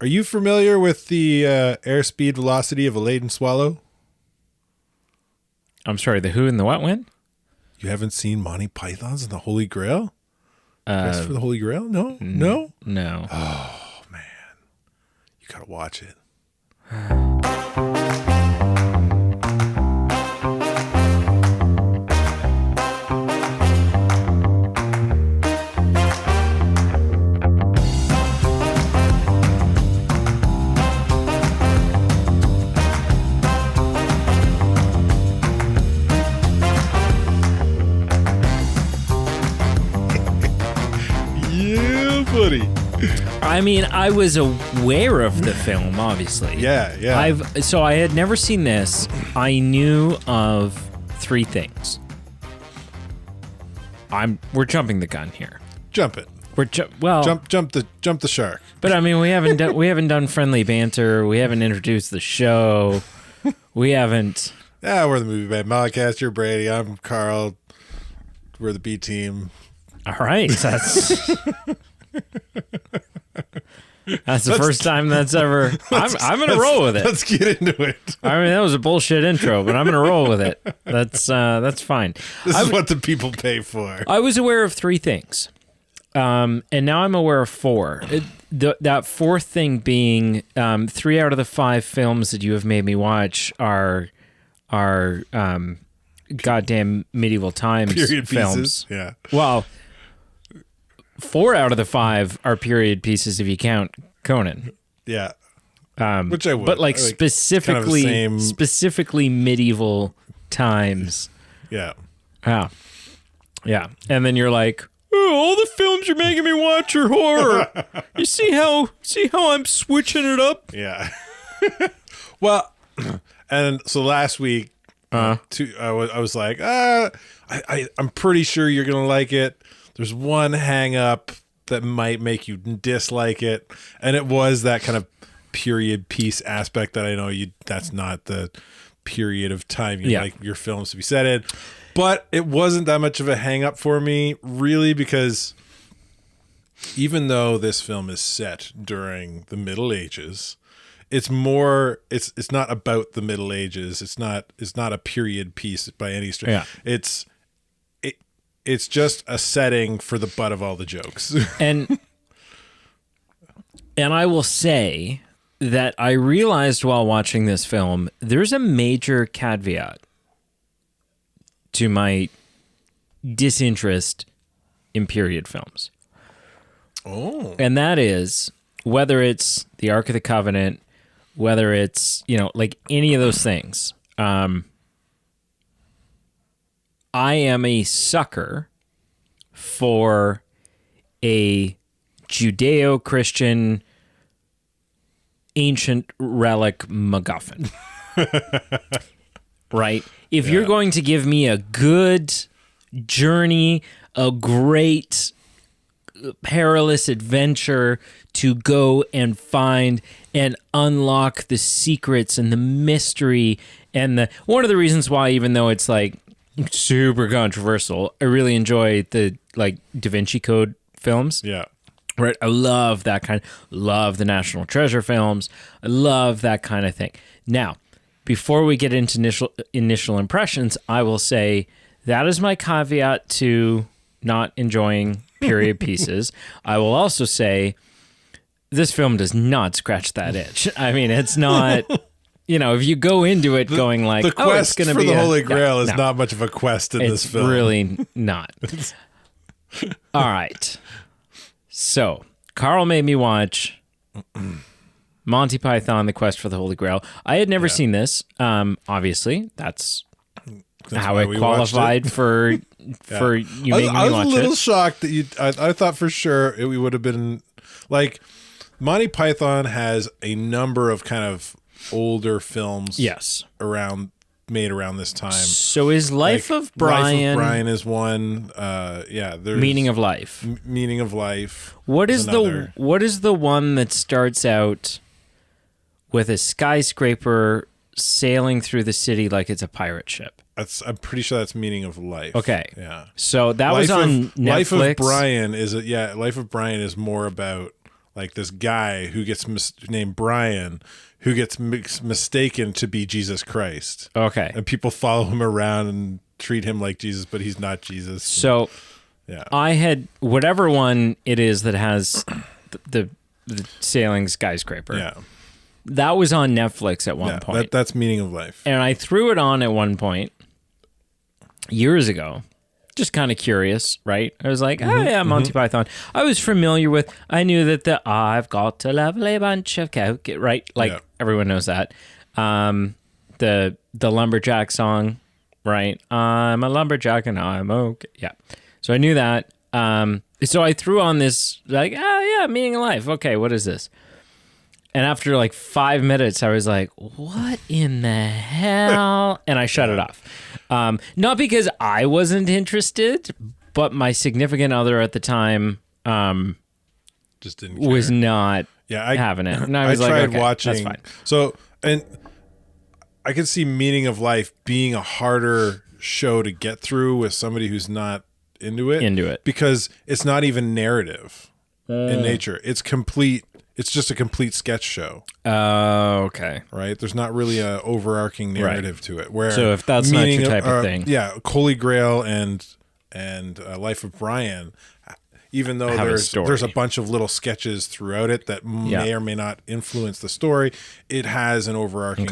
Are you familiar with the airspeed velocity of a laden swallow? I'm sorry, the who and the what when? You haven't seen Monty Python's and the Holy Grail? Quest for the Holy Grail? No? No? No. Oh, man. You got to watch it. I mean, I was aware of the film, obviously. Yeah. So I had never seen this. I knew of three things. We're jumping the gun here. Jump it. Jump the shark. But I mean, we haven't done friendly banter. We haven't introduced the show. We haven't. Yeah, we're the movie band Mollycast. You're Brady. I'm Carl. We're the B team. All right, that's the first time that's ever. I'm gonna roll with it. Let's get into it. I mean, that was a bullshit intro, but I'm gonna roll with it. That's fine. This is what the people pay for. I was aware of three things, and now I'm aware of four. That fourth thing being 3 out of the 5 films that you have made me watch are goddamn medieval times period films. Pieces. Yeah. Well. 4 out of the 5 are period pieces if you count Conan. Yeah. Which I would. But like specifically kind of specifically medieval times. Yeah. Yeah. And then you're like, oh, all the films you're making me watch are horror. You see how I'm switching it up? Yeah. Well, and so last week I was like, I'm pretty sure you're going to like it. There's one hang up that might make you dislike it, and it was that kind of period piece aspect that I know that's not the period of time you like your films to be set in. But it wasn't that much of a hang up for me, really, because even though this film is set during the Middle Ages, it's not about the Middle Ages. It's not a period piece by any stretch. Yeah. It's just a setting for the butt of all the jokes. And I will say that I realized while watching this film, there's a major caveat to my disinterest in period films. Oh. And that is whether it's the Ark of the Covenant, whether it's, like any of those things. I am a sucker for a Judeo-Christian ancient relic MacGuffin. Right? If you're going to give me a good journey, a great perilous adventure to go and find and unlock the secrets and the mystery and one of the reasons why, even though it's like super controversial, I really enjoy the like Da Vinci Code films. Yeah. Right. I love that love the National Treasure films. I love that kind of thing. Now, before we get into initial impressions, I will say that is my caveat to not enjoying period pieces. I will also say this film does not scratch that itch. I mean, it's not, if you go into it going like, the quest it's going to for be the Holy Grail is not much of a quest in this film. It's really not. All right. So, Carl made me watch Monty Python, The Quest for the Holy Grail. I had never seen this. Obviously, that's how it qualified for you making me watch it. I was a little shocked that I thought for sure we would have been like Monty Python has a number of kind of older films. Yes. Made around this time. So is Life of Brian? Life of Brian is one. There's Meaning of Life. Meaning of Life. What is the one that starts out with a skyscraper sailing through the city like it's a pirate ship? I'm pretty sure that's Meaning of Life. Okay. Yeah. So that was on Netflix. Life of Brian Life of Brian is more about like this guy who gets named Brian, who gets mistaken to be Jesus Christ. Okay. And people follow him around and treat him like Jesus, but he's not Jesus. So yeah, I had whatever one it is that has the sailing skyscraper. Yeah. That was on Netflix at one point. That's Meaning of Life. And I threw it on at one point years ago. Just kind of curious, right? I was like, oh yeah, Monty Python. I was familiar with, I knew that the I've got a lovely bunch of coke, right? Like everyone knows that. The lumberjack song, right? I'm a lumberjack and I'm okay. Yeah. So I knew that. So I threw on this like, oh yeah, Meaning of Life. Okay, what is this? And after like 5 minutes, I was like, what in the hell? And I shut it off. Not because I wasn't interested, but my significant other at the time just didn't care. was not having it. And I was like, tried okay, watching. that's fine. So, and I could see Meaning of Life being a harder show to get through with somebody who's not into it. Because it's not even narrative in nature. It's complete. It's just a complete sketch show. Oh, okay. Right? There's not really a overarching narrative to it. Where so if that's not your type of thing. Yeah, Holy Grail and Life of Brian, even though there's a bunch of little sketches throughout it that may or may not influence the story, it has an overarching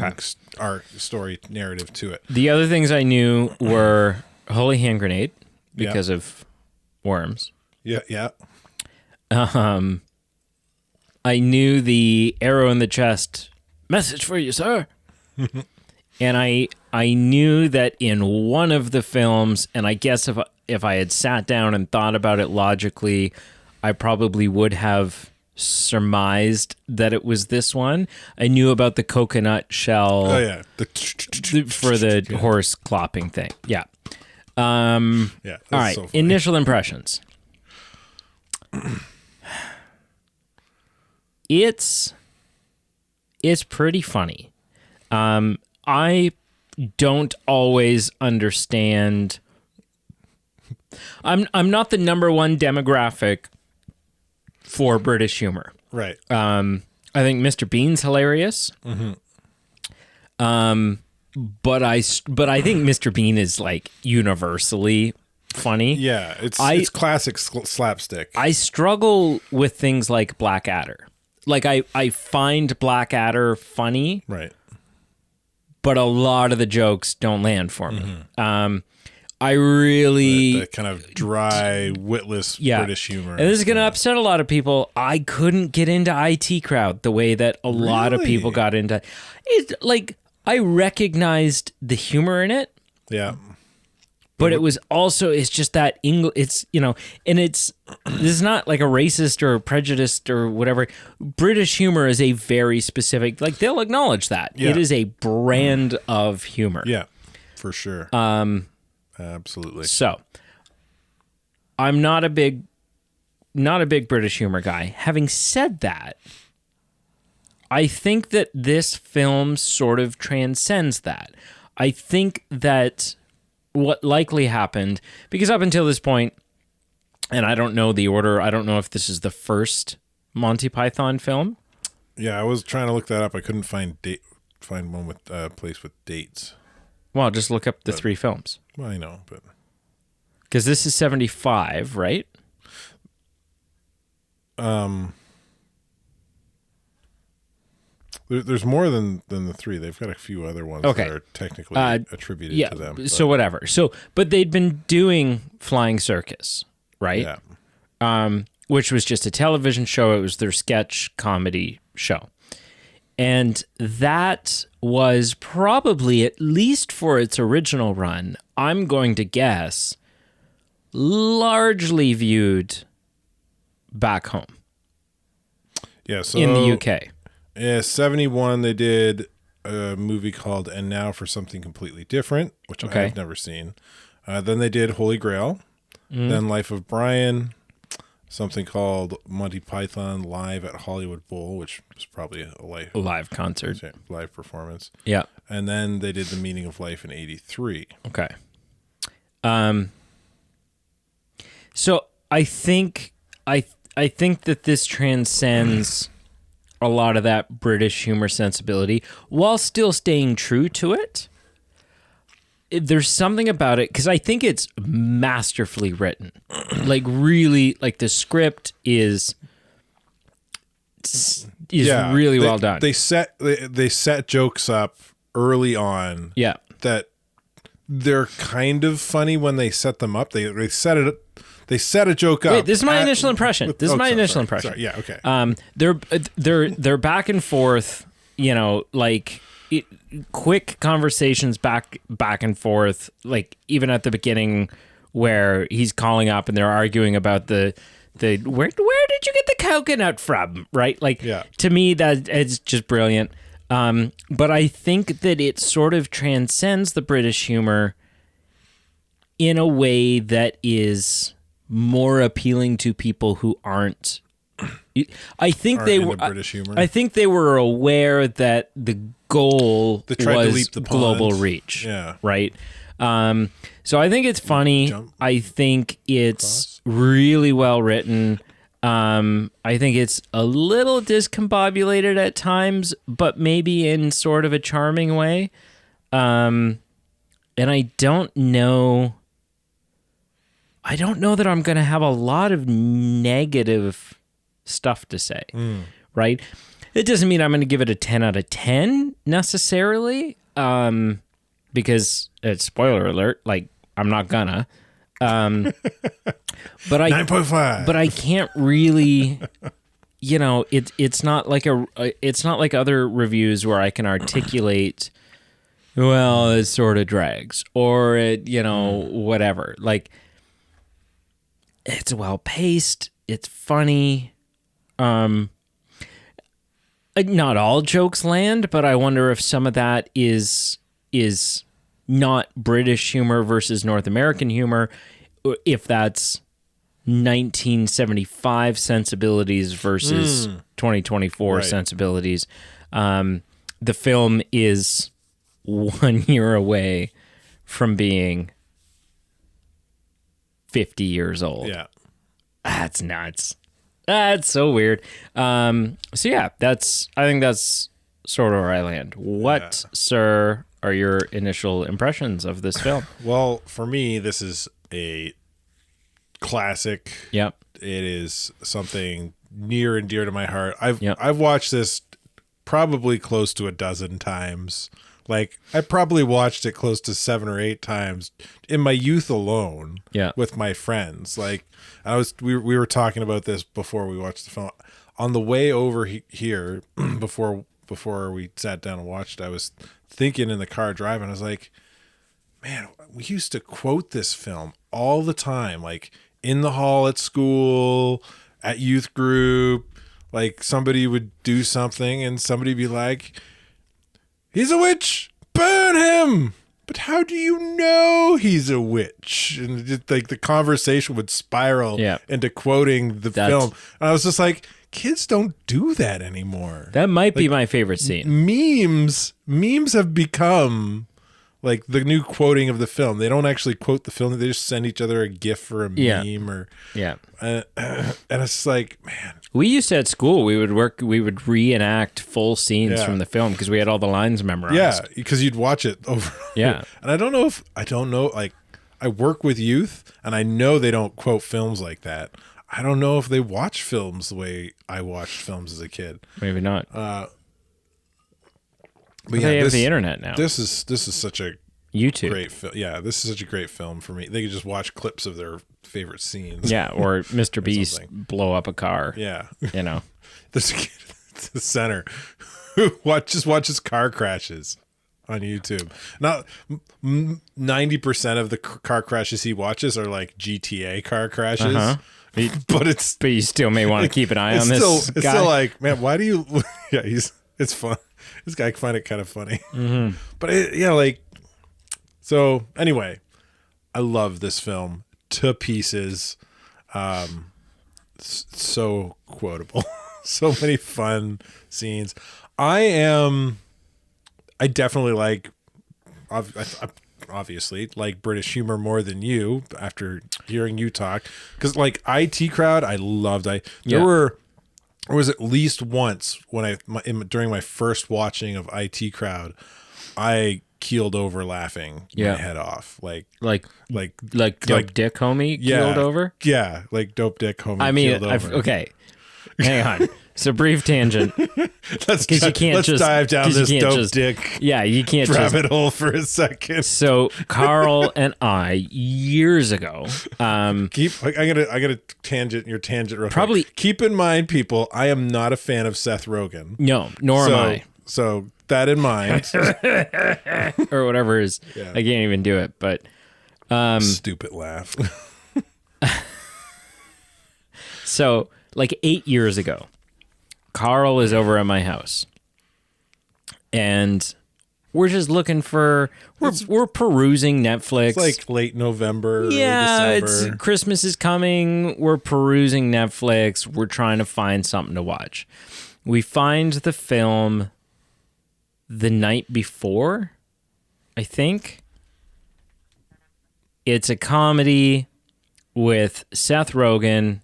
story narrative to it. The other things I knew were Holy Hand Grenade because of worms. Yeah. I knew the arrow in the chest, message for you, sir. And I knew that in one of the films, and I guess if I had sat down and thought about it logically, I probably would have surmised that it was this one. I knew about the coconut shell. Oh yeah, for the horse clopping thing. Yeah. All right. So initial impressions. It's pretty funny. I don't always understand. I'm not the number one demographic for British humor. Right. I think Mr. Bean's hilarious. Mm-hmm. But I think Mr. Bean is like universally funny. Yeah, it's classic slapstick. I struggle with things like Blackadder. Like I find Blackadder funny, right? But a lot of the jokes don't land for me. Mm-hmm. I really that kind of dry, witless British humor, and this is going to upset a lot of people. I couldn't get into IT Crowd the way that a lot of people got into it. Like I recognized the humor in it, but it was also, it's just that English, it's, and this is not like a racist or prejudiced or whatever. British humor is a very specific, like they'll acknowledge that. Yeah. It is a brand of humor. Yeah, for sure. Absolutely. So I'm not a big British humor guy. Having said that, I think that this film sort of transcends that. I think that what likely happened, because up until this point, and I don't know the order, I don't know if this is the first Monty Python film. Yeah, I was trying to look that up. I couldn't find one with place with dates. Well, just look up the three films. Well, I know, but because this is 75, right? There's more than the three. They've got a few other ones that are technically attributed to them. But. So whatever. But they'd been doing Flying Circus, right? Yeah. Which was just a television show. It was their sketch comedy show. And that was probably, at least for its original run, I'm going to guess, largely viewed back home. Yeah, so in the UK. Yeah, 71, they did a movie called And Now for Something Completely Different, which I've never seen. Then they did Holy Grail. Then Life of Brian. Something called Monty Python Live at Hollywood Bowl, which was probably a live concert. Live performance. Yeah. And then they did The Meaning of Life in 83. Okay. So I think I think that this transcends a lot of that British humor sensibility while still staying true to it. There's something about it, because I think it's masterfully written. Like, really, like, the script is really well done. They set jokes up early on. Yeah. That they're kind of funny when they set them up. They set a joke up. Wait, this is my initial impression. Impression. Sorry. Yeah, okay. They're back and forth, like quick conversations back and forth, like even at the beginning where he's calling up and they're arguing about the where did you get the coconut from, right? Like, yeah. To me, that it's just brilliant. But I think that it sort of transcends the British humor in a way that is more appealing to people who aren't. I think they were British humor. I think they were aware that the goal was global reach. Yeah. Right. So I think it's funny. I think it's really well written. I think it's a little discombobulated at times, but maybe in sort of a charming way. And I don't know that I'm going to have a lot of negative stuff to say, right? It doesn't mean I'm going to give it a 10 out of 10 necessarily, because spoiler alert, like, I'm not gonna. But 9.5. But I can't really, it's not like it's not like other reviews where I can articulate, well, it sort of drags, or it, whatever. Like, it's well paced, it's funny. Not all jokes land, but I wonder if some of that is not British humor versus North American humor, if that's 1975 sensibilities versus 2024 sensibilities. The film is 1 year away from being 50 years old. Yeah. That's nuts. That's so weird. So yeah, I think that's sort of where I land. What, sir, are your initial impressions of this film? Well, for me, this is a classic. Yep. It is something near and dear to my heart. I've watched this probably close to a dozen times. Like, I probably watched it close to 7 or 8 times in my youth alone. Yeah. With my friends. Like, we were talking about this before we watched the film. On the way over here, before we sat down and watched, I was thinking in the car driving, I was like, man, we used to quote this film all the time, like in the hall at school, at youth group. Like, somebody would do something and somebody would be like, he's a witch, burn him. But how do you know he's a witch? And just, like, the conversation would spiral into quoting the film. And I was just like, kids don't do that anymore. That might be my favorite scene. Memes have become like the new quoting of the film. They don't actually quote the film. They just send each other a GIF or a meme or and it's like, man. We used to at school, we would reenact full scenes from the film because we had all the lines memorized. Yeah, because you'd watch it over. Yeah. And I don't know, like, I work with youth and I know they don't quote films like that. I don't know if they watch films the way I watched films as a kid. Maybe not. But they have the internet now. This is such a YouTube great film. Yeah, this is such a great film for me. They could just watch clips of their favorite scenes. Yeah, or Mr. Beast blow up a car. Yeah, There's a kid at the center who just watches car crashes on YouTube. Not 90% of the car crashes he watches are like GTA car crashes. But you still may want to keep an eye on this guy. It's still like, man, why do you? Yeah, it's fun. This guy find it kind of funny. Mm-hmm. But so anyway, I love this film to pieces. So quotable. So many fun scenes. I definitely like, obviously like British humor more than you after hearing you talk, because like IT Crowd, I loved. There was at least once when during my first watching of IT Crowd, I keeled over laughing my head off. Like Dope Dick Homie keeled over? Yeah, like Dope Dick Homie keeled over. Okay, hang on. So brief tangent. Let's dive down this Dope Dick you can't rabbit hole for a second. So Carl and I, years ago... I gotta tangent your tangent real probably quick. Keep in mind, people, I am not a fan of Seth Rogen. No, nor am I. So that in mind. Or whatever is. Yeah. I can't even do it, but... Stupid laugh. So, like 8 years ago, Carl is over at my house, and we're just looking for... We're perusing Netflix. It's like late November, yeah, December. Christmas is coming. We're perusing Netflix. We're trying to find something to watch. We find the film The Night Before, I think. It's a comedy with Seth Rogen,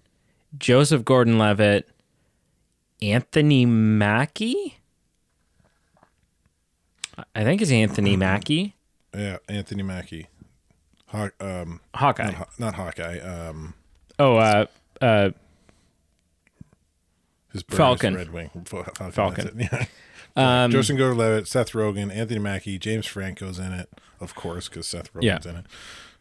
Joseph Gordon-Levitt, Anthony Mackie? I think it's Anthony Mackie. Yeah, Anthony Mackie. Hawkeye. Not Hawkeye. His Falcon. Red Wing. Falcon. Yeah. Joseph Gordon-Levitt, Seth Rogen, Anthony Mackie, James Franco's in it, of course, because Seth Rogen's in it.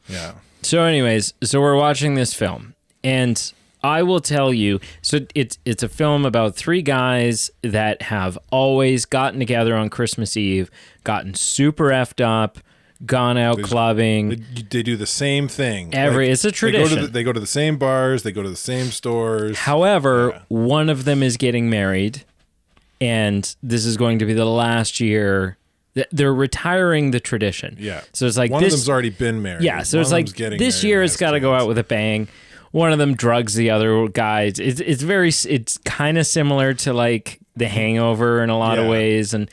Yeah. So anyways, we're watching this film, and I will tell you, so it's a film about three guys that have always gotten together on Christmas Eve, gotten super effed up, gone out clubbing. They do the same thing. It's a tradition. They go to the same bars. They go to the same stores. However, one of them is getting married, and this is going to be the last year. They're retiring the tradition. Yeah. So it's like one of them's already been married. Yeah. So it's like this year it's got to go out with a bang. One of them drugs the other guys. It's kind of similar to like The Hangover in a lot of ways. And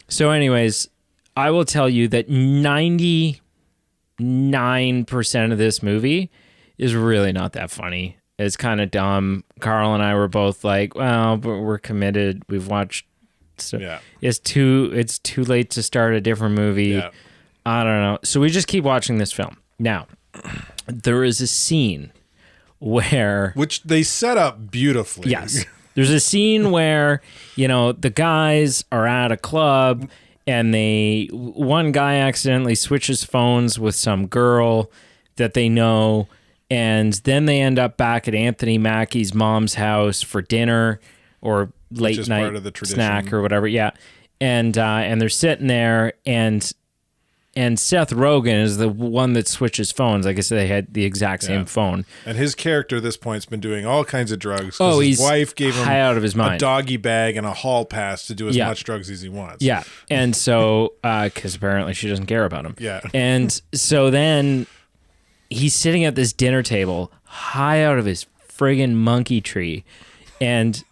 so anyways, I will tell you that 99% of this movie is really not that funny. It's kind of dumb. Carl and I were both like, well, but we're committed. We've watched. So it's too late to start a different movie. Yeah. I don't know. So we just keep watching this film. Now, there is a scene which they set up beautifully. Yes. There's a scene where, the guys are at a club and one guy accidentally switches phones with some girl that they know, and then they end up back at Anthony Mackie's mom's house for dinner or late night part of the snack or whatever. Yeah. And they're sitting there, and Seth Rogen is the one that switches phones. Like I said, they had the exact same phone. And his character at this point's been doing all kinds of drugs. His wife gave him high out of his mind. A doggy bag and a hall pass to do as much drugs as he wants. Yeah. And so, because apparently she doesn't care about him. Yeah. And so then he's sitting at this dinner table, high out of his friggin' monkey tree, and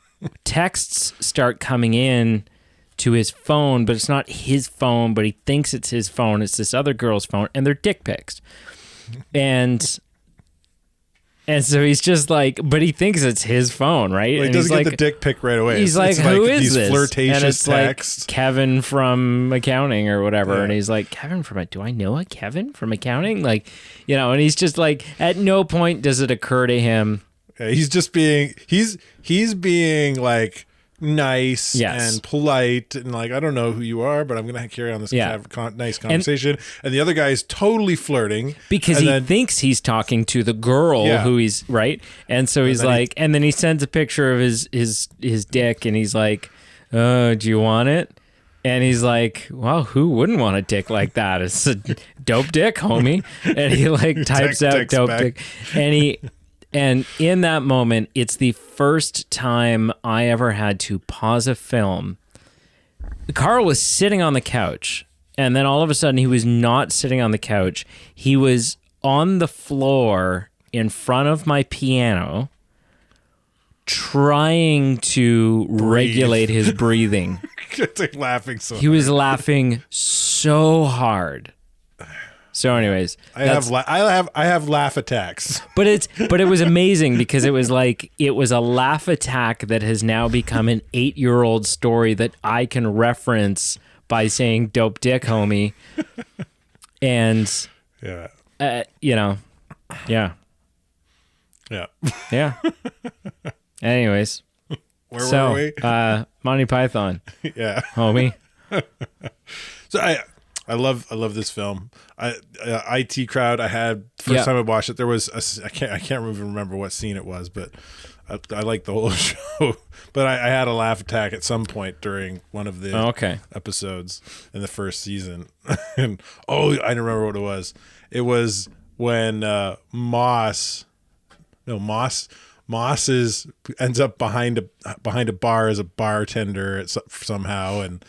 texts start coming in to his phone, but it's not his phone, but he thinks it's his phone. It's this other girl's phone, and they're dick pics. And so he's just like, but he thinks it's his phone, right? Well, he doesn't get the dick pic right away. He's like, who is this? Flirtatious and it's texts. Like Kevin from accounting or whatever. Yeah. And he's like, do I know a Kevin from accounting? Like, and he's just like, at no point does it occur to him. Yeah, he's just being, he's being like, nice and polite and like, I don't know who you are, but I'm gonna carry on this nice conversation, and the other guy is totally flirting because he thinks he's talking to the girl who he's right, and so he's like, and then he sends a picture of his dick, and he's like, do you want it? And he's like, well, who wouldn't want a dick like that? It's a dope dick, homie. And he like types out dope dick, and in that moment, it's the first time I ever had to pause a film. Carl was sitting on the couch, and then all of a sudden he was not sitting on the couch. He was on the floor in front of my piano, trying to regulate his breathing. Like laughing so He was laughing so hard. So, anyways, I have laugh attacks. but it was amazing because it was a laugh attack that has now become an 8-year-old story that I can reference by saying "dope dick, homie," and Yeah. yeah, Yeah. yeah. Anyways, Where were we? Monty Python, Yeah. homie. So I love this film. IT Crowd. I had first time I watched it. There was I can't even remember what scene it was, but I like the whole show. But I had a laugh attack at some point during one of the episodes in the first season. And I don't remember what it was. It was when Moss ends up behind a bar as a bartender somehow, and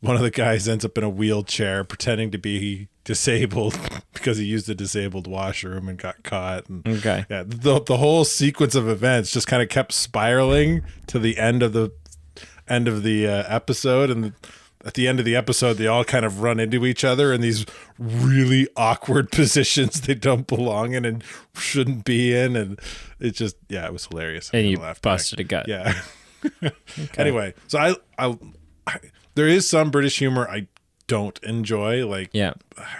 one of the guys ends up in a wheelchair pretending to be disabled because he used a disabled washroom and got caught. And the whole sequence of events just kind of kept spiraling to the end of the episode, and at the end of the episode they all kind of run into each other in these really awkward positions they don't belong in and shouldn't be in, and it just it was hilarious. And you busted a gut. Yeah. Anyway, so I there is some British humor I don't enjoy, like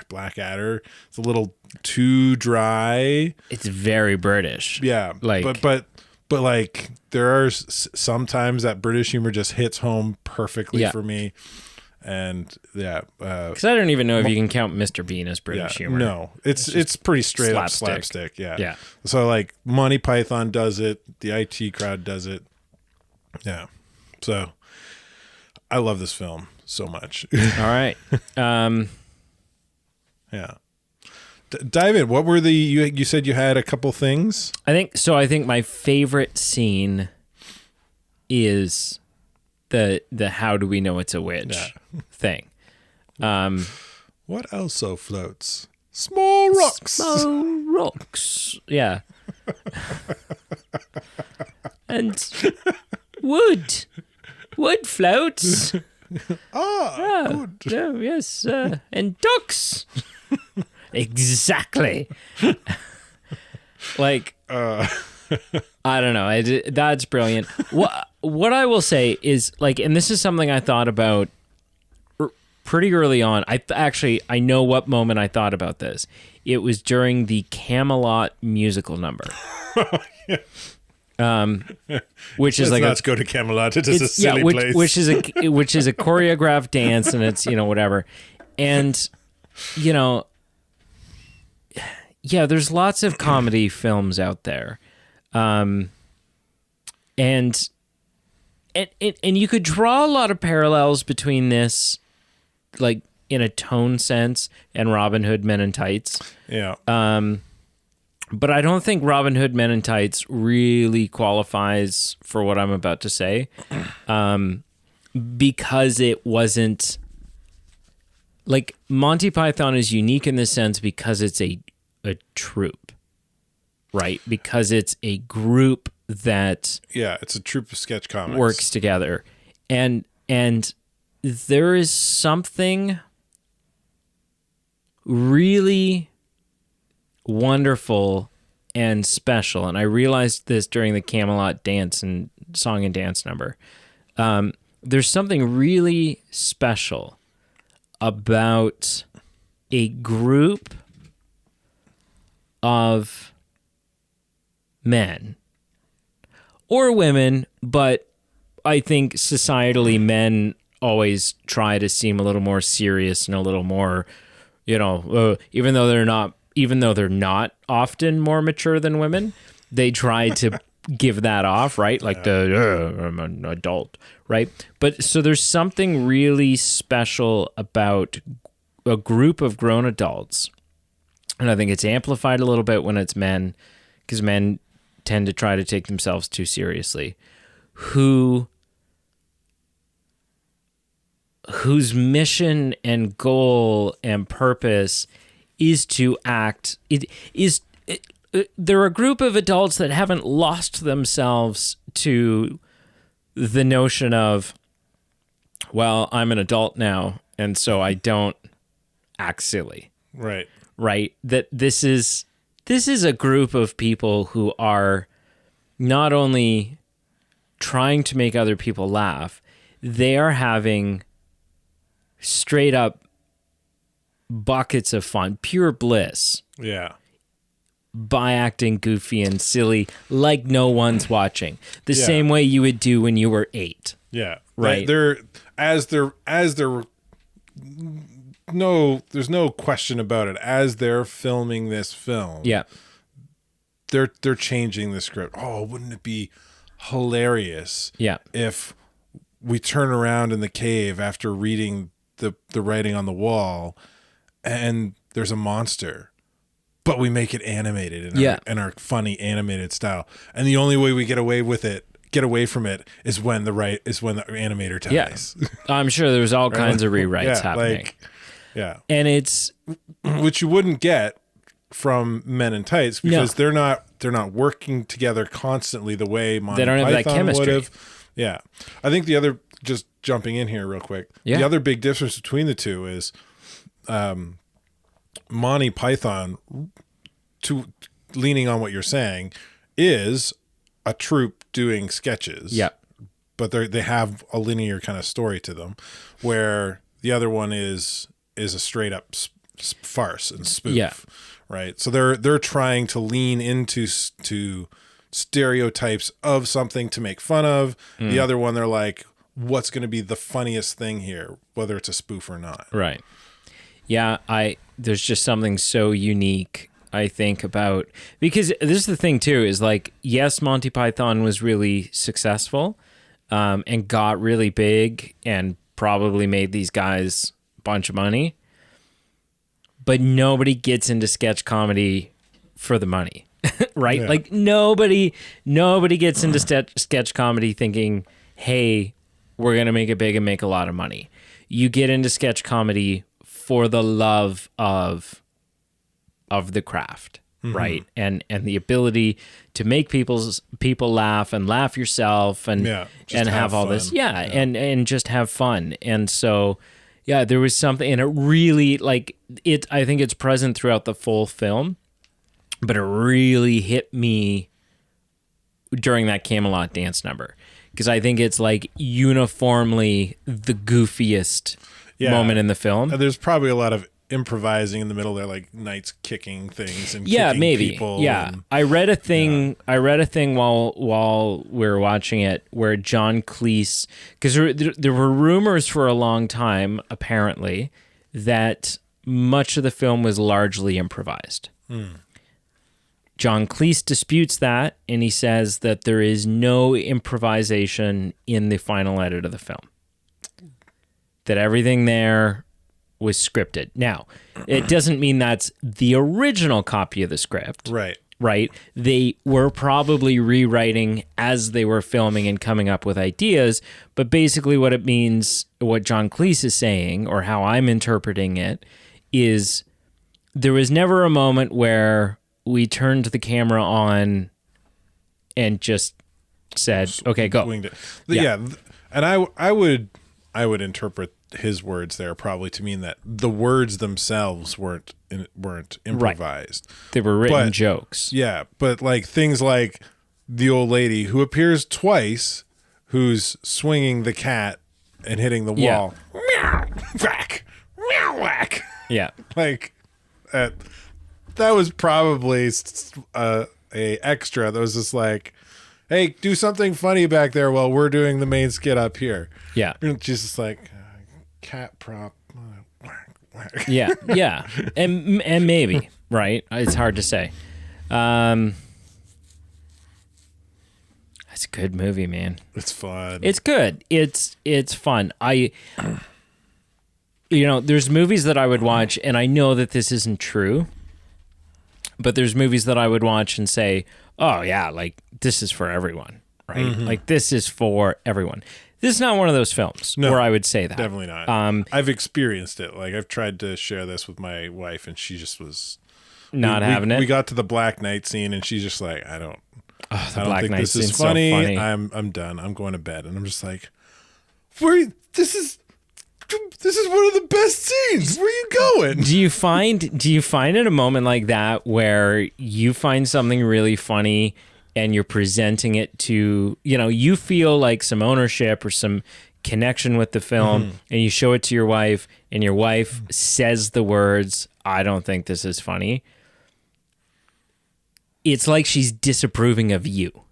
Blackadder. It's a little too dry. It's very British. Yeah, but like there are sometimes that British humor just hits home perfectly for me. And because I don't even know if you can count Mr. Bean as British humor. No, it's pretty straight up slapstick. Yeah. So like Monty Python does it, the IT Crowd does it. Yeah. So I love this film so much. All right. Yeah. Dive in. What were you said you had a couple things? I think my favorite scene is the how do we know it's a witch thing. What also floats? Small rocks. Small rocks. Yeah. And wood floats. Good. Oh, yes. And ducks. Exactly. Like, I don't know. That's brilliant. What I will say is, like, and this is something I thought about pretty early on. I know what moment I thought about this. It was during the Camelot musical number. Which is let's go to Camelot. It's a silly place. Which is a choreographed dance, and it's whatever, and there's lots of comedy films out there, and you could draw a lot of parallels between this, like in a tone sense, and Robin Hood Men in Tights. Yeah. But I don't think Robin Hood Men in Tights really qualifies for what I'm about to say, because it wasn't like Monty Python is unique in this sense because it's a troupe, right? Because it's a group that it's a troupe of sketch comics works together, and there is something really wonderful and special, and I realized this during the Camelot dance and song and dance number. There's something really special about a group of men or women, but I think societally men always try to seem a little more serious and a little more, even though they're not often more mature than women, they try to give that off, right? Like I'm an adult, right? But so there's something really special about a group of grown adults, and I think it's amplified a little bit when it's men, because men tend to try to take themselves too seriously, whose mission and goal and purpose is to act. They're a group of adults that haven't lost themselves to the notion of, well, I'm an adult now, and so I don't act silly. Right. Right? That this is a group of people who are not only trying to make other people laugh, they are having straight up buckets of fun, pure bliss, Yeah. by acting goofy and silly like no one's watching. The same way you would do when you were 8. Yeah. Right. There's no question about it. As they're filming this film, Yeah. they're changing the script. Oh, wouldn't it be hilarious Yeah. if we turn around in the cave after reading the writing on the wall and there's a monster, but we make it animated in our funny animated style. And the only way we get away from it is when the animator dies. Yeah. I'm sure there's all kinds of rewrites happening. And it's which you wouldn't get from Men in Tights because they're not working together constantly the way Monty they don't have Python that chemistry. would have. Yeah. I think the other, just jumping in here real quick, the other big difference between the two is Monty Python, to leaning on what you're saying, is a troupe doing sketches. Yeah. But they have a linear kind of story to them, where the other one is a straight up farce and spoof. Yeah. Right. So they're trying to lean into stereotypes of something to make fun of. The other one, they're like, what's going to be the funniest thing here, whether it's a spoof or not. Right. Yeah, there's just something so unique, I think, about, because this is the thing too, is like, yes, Monty Python was really successful and got really big and probably made these guys a bunch of money, but nobody gets into sketch comedy for the money, right? Yeah. Like nobody gets into sketch comedy thinking, hey, we're going to make it big and make a lot of money. You get into sketch comedy for the love of the craft, right? And the ability to make people laugh and laugh yourself and have all this. And just have fun. And so, there was something, and it really, like, I think it's present throughout the full film, but it really hit me during that Camelot dance number, because I think it's like uniformly the goofiest moment in the film. And there's probably a lot of improvising in the middle there, like knights kicking things and kicking people. I read a thing while we were watching it where John Cleese, because there were rumors for a long time apparently that much of the film was largely improvised. John Cleese disputes that, and he says that there is no improvisation in the final edit of the film, that everything there was scripted. Now, it doesn't mean that's the original copy of the script. Right? They were probably rewriting as they were filming and coming up with ideas, but basically what it means, what John Cleese is saying, or how I'm interpreting it, is there was never a moment where we turned the camera on and just said, okay, go. Winged it. And I would interpret his words there probably to mean that the words themselves weren't improvised. Right. They were written jokes. Yeah, but like things like the old lady who appears twice, who's swinging the cat and hitting the wall. Meow, whack, meow, whack. Yeah. Like that was probably a extra that was just like, hey, do something funny back there while we're doing the main skit up here. Yeah. And just like cat prop. Yeah. And maybe, right? It's hard to say. It's a good movie, man. It's fun. It's good. It's fun. There's movies that I would watch, and I know that this isn't true, but there's movies that I would watch and say, oh yeah, like this is for everyone, right? Mm-hmm. Like this is for everyone. This is not one of those films where I would say that. Definitely not. I've experienced it. Like I've tried to share this with my wife, and she just was not having it. We got to the Black Knight scene, and she's just like, I don't think this is funny. funny. I'm done. I'm going to bed. And I'm just like, this is this is one of the best scenes. Where are you going? Do you find in a moment like that where you find something really funny and you're presenting it to, you feel like some ownership or some connection with the film, and you show it to your wife, and your wife says the words, "I don't think this is funny." It's like she's disapproving of you,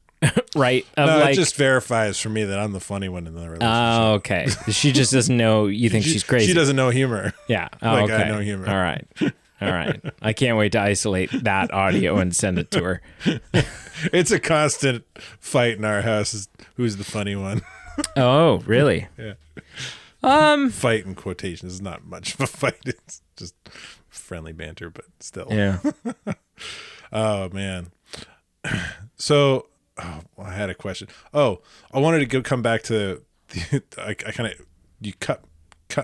right? It just verifies for me that I'm the funny one in the relationship. Oh, okay. She just doesn't know you think she's crazy. She doesn't know humor. Yeah. Oh, like okay. I know humor. All right. I can't wait to isolate that audio and send it to her. It's a constant fight in our house. Is who's the funny one? Oh, really? Yeah. Fight in quotations is not much of a fight. It's just friendly banter, but still. Yeah. Oh man. So, I had a question. Oh, I wanted to come back to I kind of you cut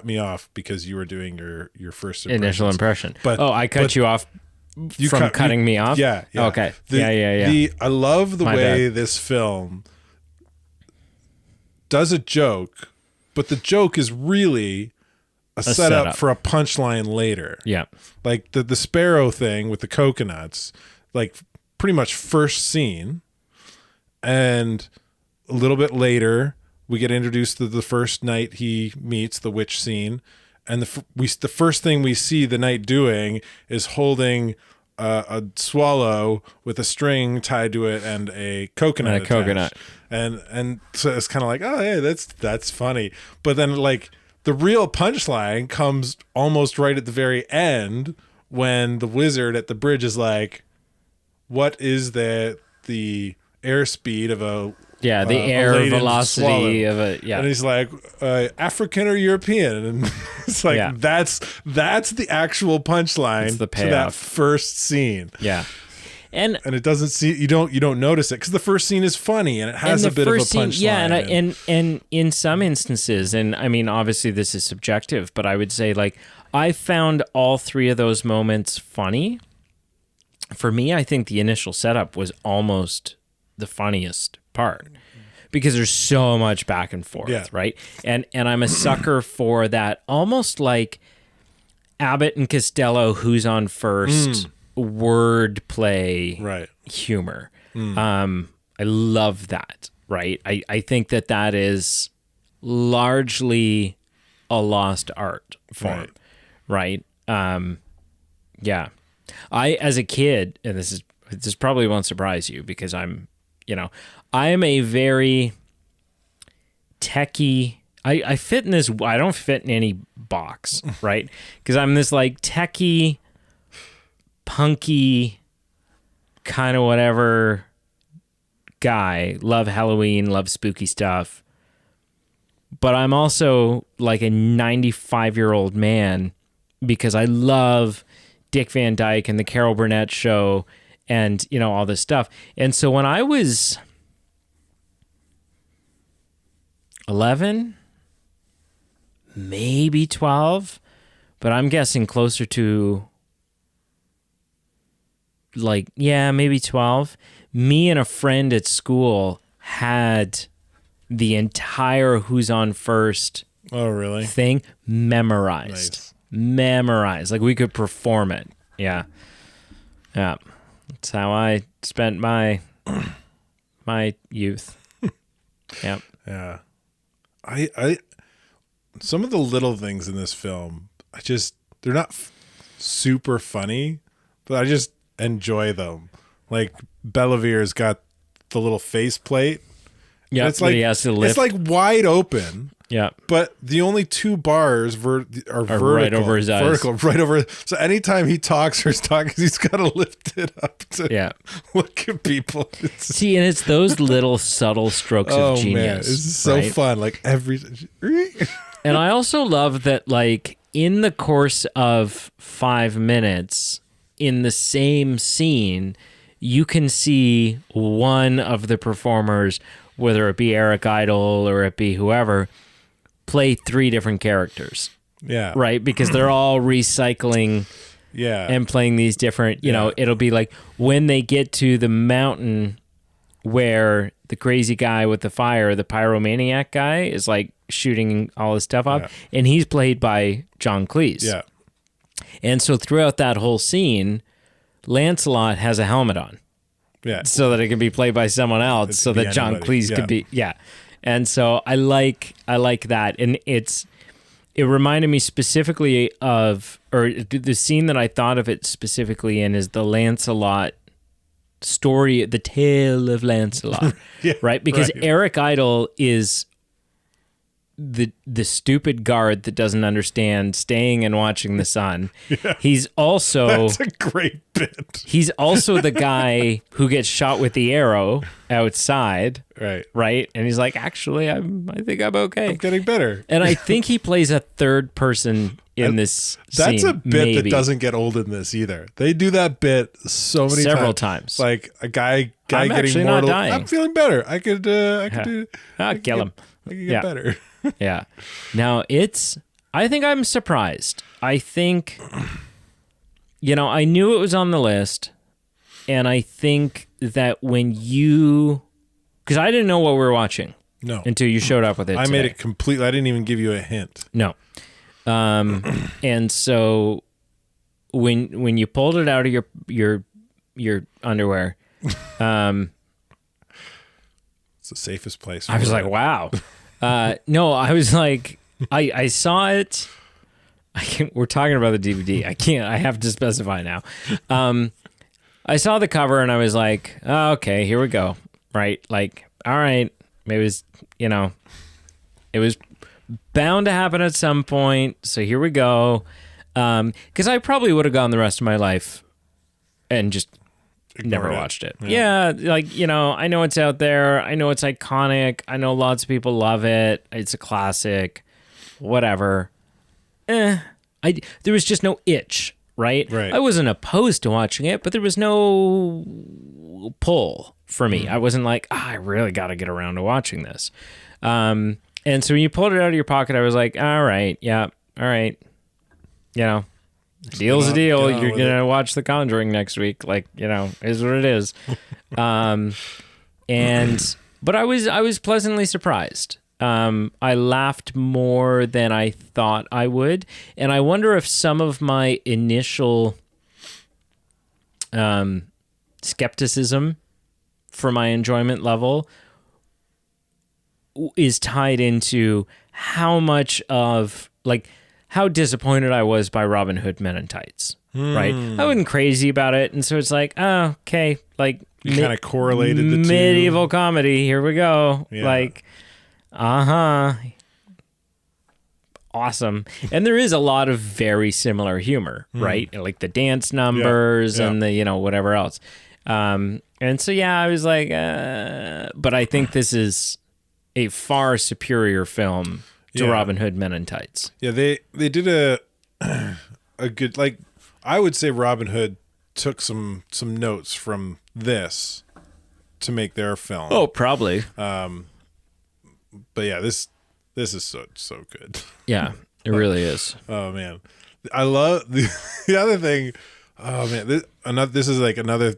me off because you were doing your first initial impression. But I cut you off from cutting me off. Yeah. Okay. I love the way this film does a joke, but the joke is really a setup for a punchline later. Yeah. Like the sparrow thing with the coconuts, like pretty much first scene. And a little bit later, we get introduced to the first knight he meets, the witch scene. And the first thing we see the knight doing is holding a swallow with a string tied to it and a coconut. And so it's kind of like, oh, hey, that's funny. But then like the real punchline comes almost right at the very end when the wizard at the bridge is like, what is the airspeed of a the air velocity swallow? of a and he's like African or European, and it's like that's the actual punchline the to that first scene. And it doesn't see you don't notice it because the first scene is funny and it has a bit of a punchline. And in some instances, and I mean obviously this is subjective, but I would say like I found all three of those moments funny. For me, I think the initial setup was almost the funniest part because there's so much back and forth, right? And I'm a sucker for that, almost like Abbott and Costello, who's on first, word play humor. I love that, right? I think that is largely a lost art form, right? Yeah. I, as a kid, and this probably won't surprise you because I am a very techie. I fit in this. I don't fit in any box, right? Because I'm this like techie, punky, kind of whatever guy. Love Halloween, love spooky stuff. But I'm also like a 95-year-old man because I love Dick Van Dyke and the Carol Burnett Show and, all this stuff. And so when I was 11, maybe 12, but I'm guessing closer to maybe 12, me and a friend at school had the entire Who's on First thing memorized. Nice. Memorized, like we could perform it. Yeah That's how I spent my youth. Yeah I some of the little things in this film, they're not super funny, but I just enjoy them. Like Belavir's got the little faceplate. Yeah, it's like he has to lift. It's like wide open. Yeah, but the only two bars are vertical, right over his eyes. Right over. So anytime he talks or is talking, he's got to lift it up to look at people. See, and it's those little subtle strokes of genius. Man, it's so fun. Like And I also love that, like in the course of 5 minutes, in the same scene, you can see one of the performers, whether it be Eric Idle or it be whoever, play 3 different characters. Yeah. Right? Because they're all recycling and playing these different, it'll be like when they get to the mountain where the crazy guy with the fire, the pyromaniac guy, is like shooting all his stuff up, and he's played by John Cleese. Yeah. And so throughout that whole scene, Lancelot has a helmet on. Yeah. So that it can be played by someone else, so that John Cleese could be, And so I like that, and it reminded me specifically of, or the scene that I thought of it specifically in is the Lancelot story, the tale of Lancelot, right? Because Eric Idle is the stupid guard that doesn't understand staying and watching the sun. He's also that's a great bit. He's also the guy who gets shot with the arrow outside. Right. And he's like, actually, I think I'm okay. I'm getting better. And I think he plays a third person in this scene. That's a bit that doesn't get old in this either. They do that bit several times. Like a guy getting mortal. I'm feeling better. I could do. Kill him. I can get better. Yeah. Now I think I'm surprised. I think, I knew it was on the list, and I think that because I didn't know what we were watching. No. Until you showed up with it. I made it completely. I didn't even give you a hint. No. And so when you pulled it out of your underwear, it's the safest place. I was like, wow. No, I was like, I saw it. We're talking about the DVD. I have to specify now. I saw the cover and I was like, oh, okay, here we go. Right. Like, all right. It was, it was bound to happen at some point. So here we go. Cause I probably would have gone the rest of my life and just never watched it. Yeah. I know it's out there. I know it's iconic. I know lots of people love it. It's a classic, whatever. There was just no itch, right? I wasn't opposed to watching it, but there was no pull for me. I wasn't like, I really got to get around to watching this. And so when you pulled it out of your pocket, I was like, all right. Yeah. All right. Deal's a deal. You're going to watch The Conjuring next week. Is what it is. But I was pleasantly surprised. I laughed more than I thought I would. And I wonder if some of my initial skepticism for my enjoyment level is tied into how much of, how disappointed I was by Robin Hood Men in Tights, right? I wasn't crazy about it. And so it's like, oh, okay. You kind of correlated the two. Medieval comedy. Here we go. Yeah. Awesome. And there is a lot of very similar humor, right? Like the dance numbers and the, whatever else. And so, I was like, but I think this is a far superior film to Robin Hood Men in Tights. Yeah, they did a good, I would say Robin Hood took some notes from this to make their film. Oh, probably. But yeah, this is so good. Yeah, it really is. Oh man, I love the other thing. Oh man, this is like another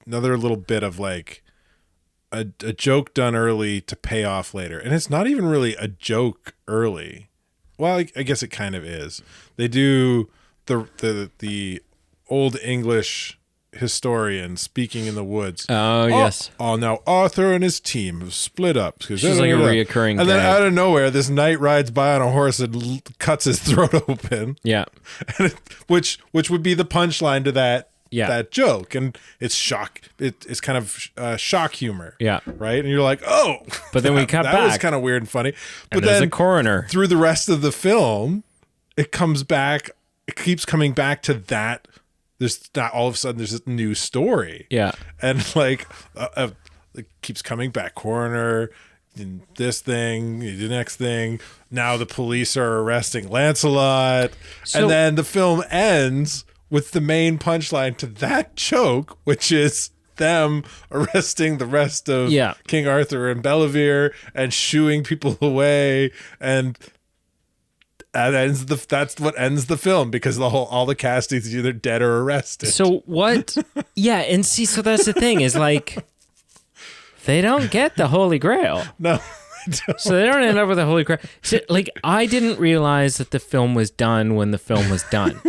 little bit of a joke done early to pay off later, and it's not even really a joke early. Well, I guess it kind of is. They do the old English historian speaking in the woods. Oh yes. Oh, now Arthur and his team have split up. She's like a reoccurring. And then out of nowhere, this knight rides by on a horse and cuts his throat open. Yeah. Which would be the punchline to that joke, and it's shock. It's kind of shock humor. Yeah. Right. And you're like, oh. But then we cut back. That was kind of weird and funny. But then there's a coroner through the rest of the film. It comes back. It keeps coming back to that. There's not all of a sudden there's this new story. Yeah. And it keeps coming back. Coroner, this thing, the next thing. Now the police are arresting Lancelot. And then the film ends with the main punchline to that joke, which is them arresting the rest of King Arthur and Belvedere and shooing people away, and that's what ends the film, because all the cast is either dead or arrested. So what? Yeah, and see, so that's the thing is They don't get the Holy Grail. No. So they don't end up with a Holy Grail. So, like, I didn't realize that the film was done when the film was done,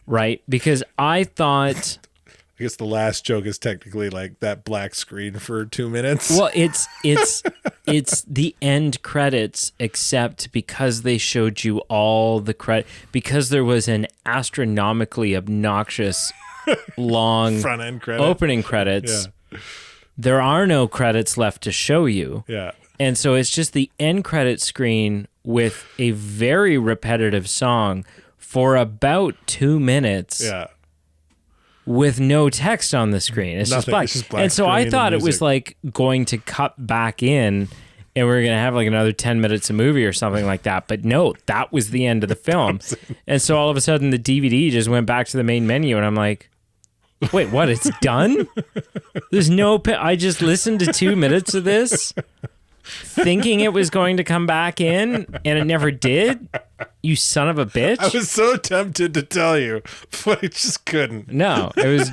right? Because I thought... I guess the last joke is technically like that black screen for 2 minutes. Well, it's the end credits, except because they showed you all the credit, because there was an astronomically obnoxious long front end credit. Opening credits. Yeah. There are no credits left to show you. Yeah. And so it's just the end credit screen with a very repetitive song for about 2 minutes. Yeah. With no text on the screen. It's just black. And so I thought it was like going to cut back in and we are going to have like another 10 minutes of movie or something like that. But no, that was the end of the film. And so all of a sudden the DVD just went back to the main menu and I'm like, wait, what? It's done? There's no... I just listened to 2 minutes of this thinking it was going to come back in and it never did? You son of a bitch. I was so tempted to tell you, but I just couldn't. No, it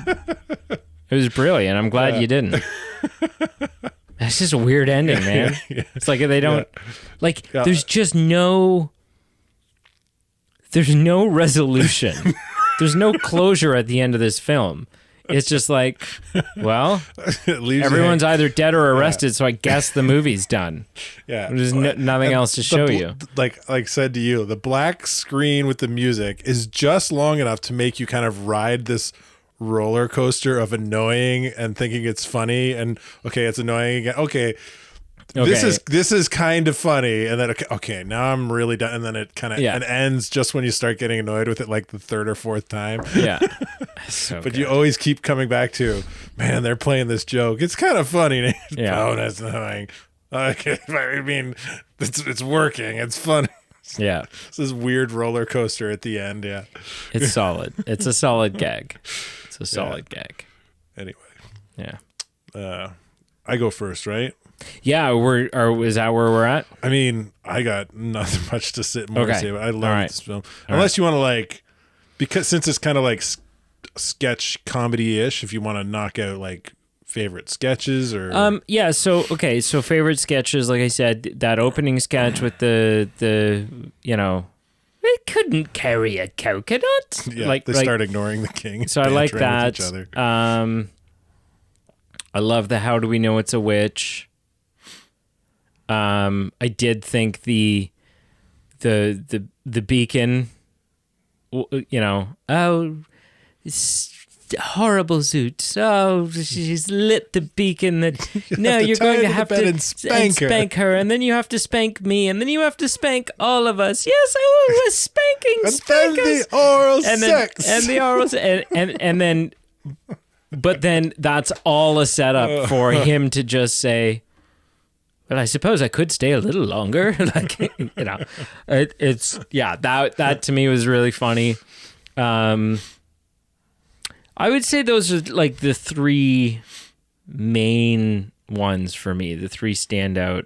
was brilliant. I'm glad you didn't. That's just a weird ending, man. Yeah. It's like they don't there's just no resolution. There's no closure at the end of this film. It's just like, well, everyone's either dead or arrested, so I guess the movie's done. Yeah. There's nothing else to show you. Like said to you, the black screen with the music is just long enough to make you kind of ride this roller coaster of annoying and thinking it's funny and okay, it's annoying again. Okay. This is kind of funny, and then okay, now I'm really done, and then it kind of it ends just when you start getting annoyed with it, like the third or fourth time. Yeah, so but you always keep coming back to, man, they're playing this joke. It's kind of funny. Yeah. Oh, that's annoying. Okay, I mean, it's working. It's fun. Yeah, it's this weird roller coaster at the end. Yeah, it's solid. It's a solid gag. It's a solid gag. Anyway, yeah. I go first, right? Yeah, is that where we're at? I mean, I got nothing much to say. To say, but I love this film. Unless you want to because since it's kind of like sketch comedy-ish, if you want to knock out like favorite sketches or yeah. So favorite sketches, like I said, that opening sketch with the it couldn't carry a coconut. Yeah, they start ignoring the king. So I like that. I love the "How do we know it's a witch?" I did think the beacon, it's horrible Zoot. Oh, she's lit the beacon that you're going to have to spank her, and then you have to spank me, and then you have to spank all of us. Yes, I was spanking. And then the oral sex. And the oral and then, but then that's all a setup for him to just say, well, I suppose I could stay a little longer. It's that to me was really funny. I would say those are like the three main ones for me, the three standout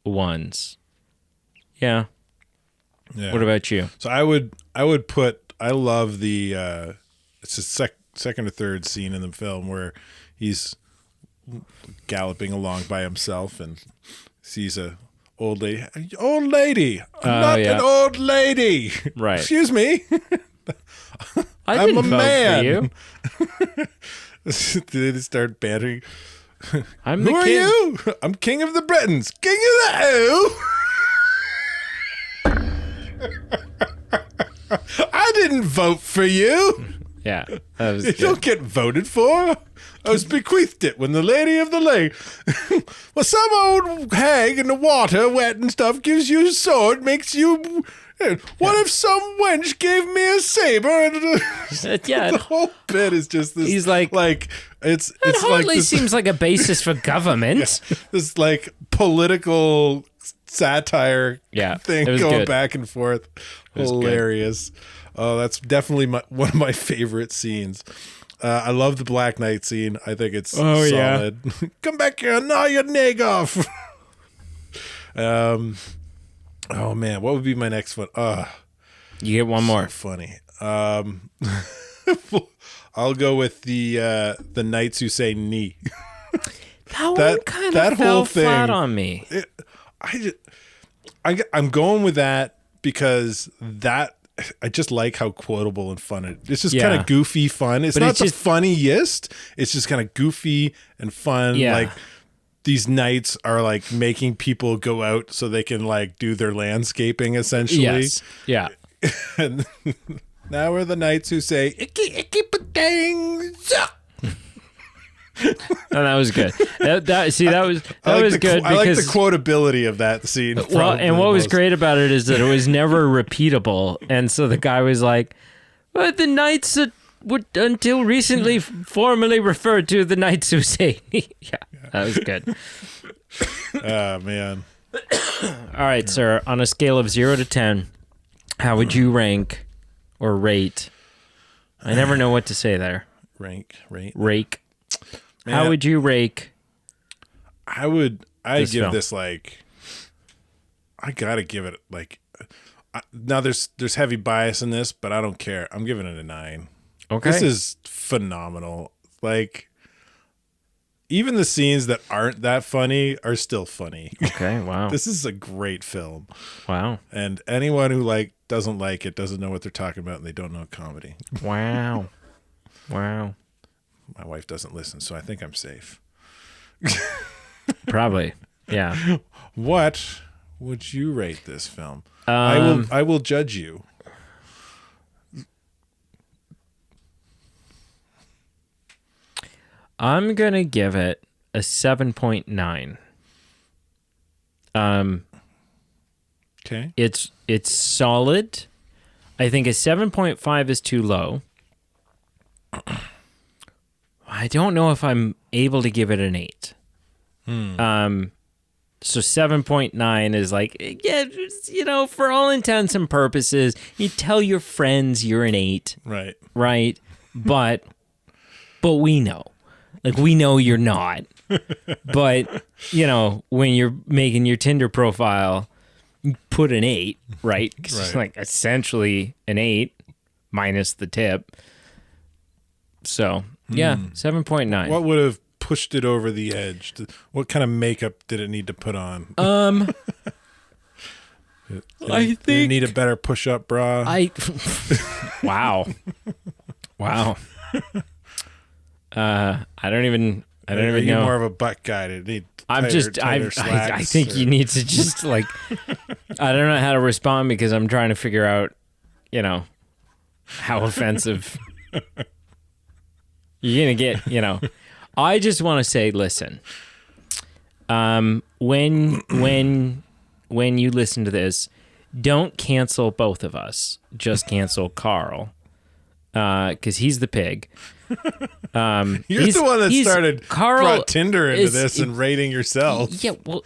ones. Yeah. What about you? So I would put, I love the, it's a second or third scene in the film where he's galloping along by himself and sees a old lady. Old lady, I'm not an old lady. Right. Excuse me. I'm a man. They start bantering. I'm the Who king. are you? I'm king of the Britons. King of the who? I didn't vote for you. Yeah, that was You good. don't get voted for. I was bequeathed it when the lady of the lake. Well, some old hag in the water, wet and stuff, gives you a sword, makes you. What if some wench gave me a saber? The whole bit is just this. He's like it's hardly like this, seems like a basis for government. this like political satire thing it was going good. back and forth. Hilarious. Oh, that's definitely one of my favorite scenes. I love the Black Knight scene. I think it's solid. Yeah. Come back here, gnaw your neg off. Oh man, what would be my next one? You get one more. Funny. I'll go with the knights who say knee. That one kind of fell flat on me. I'm going with that because I just like how quotable and fun it's just kind of goofy fun. It's not the funniest. It's just kind of goofy and fun. Yeah. Like these knights are like making people go out so they can like do their landscaping essentially. Yes. Yeah. And now we're the knights who say icky icky patang. And that was good. That was good. I like the quotability of that scene. Well, and what was great about it is that it was never repeatable, and so the guy was like, "But the knights that would until recently formerly referred to the knights who say," yeah, that was good. Oh man! All right, sir. On a scale of 0 to 10, how would you rank or rate? I never know what to say there. Rake. Man, how would you rake? I'd give film? this like. I gotta give it like. Now there's heavy bias in this, but I don't care. I'm giving it a 9. Okay, this is phenomenal. Like, even the scenes that aren't that funny are still funny. Okay, wow. This is a great film. Wow. And anyone who doesn't like it doesn't know what they're talking about, and they don't know comedy. Wow. Wow. My wife doesn't listen, so I think I'm safe. Probably. Yeah. What would you rate this film? I will judge you. I'm going to give it a 7.9. Okay. It's solid. I think a 7.5 is too low. I don't know if I'm able to give it an 8. So 7.9 is like, yeah, for all intents and purposes, you tell your friends you're an 8. Right? But we know. Like, we know you're not. But, when you're making your Tinder profile, you put an 8, right? 'Cause it's like essentially an 8 minus the tip. So, yeah, 7.9. What would have pushed it over the edge? What kind of makeup did it need to put on? Did it need a better push-up bra? Wow. I don't even know. You're more of a butt guy. To need tighter slacks, I think you need to just like, I don't know how to respond because I'm trying to figure out, how offensive you're going to get, I just want to say, listen, when you listen to this, don't cancel both of us. Just cancel Carl. Because he's the pig. You're the one that brought Tinder into this and rating yourself. Yeah, well,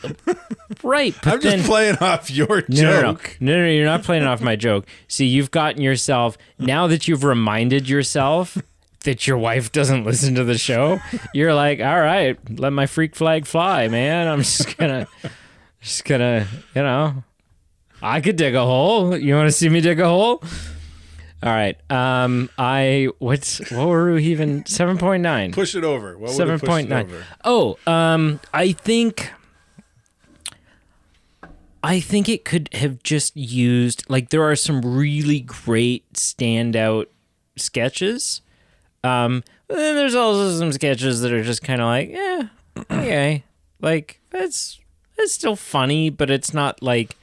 right. But I'm just playing off your joke. No, you're not playing off my joke. See, you've gotten yourself, now that you've reminded yourself that your wife doesn't listen to the show, you're like, all right, let my freak flag fly, man. I'm just gonna, I could dig a hole. You want to see me dig a hole? All right. What were we even? 7.9. Push it over. What would have pushed it over? Oh, I think it could have just used, like, there are some really great standout sketches. Then there's also some sketches that are just kind of like, yeah, okay. Like, it's still funny, but it's not like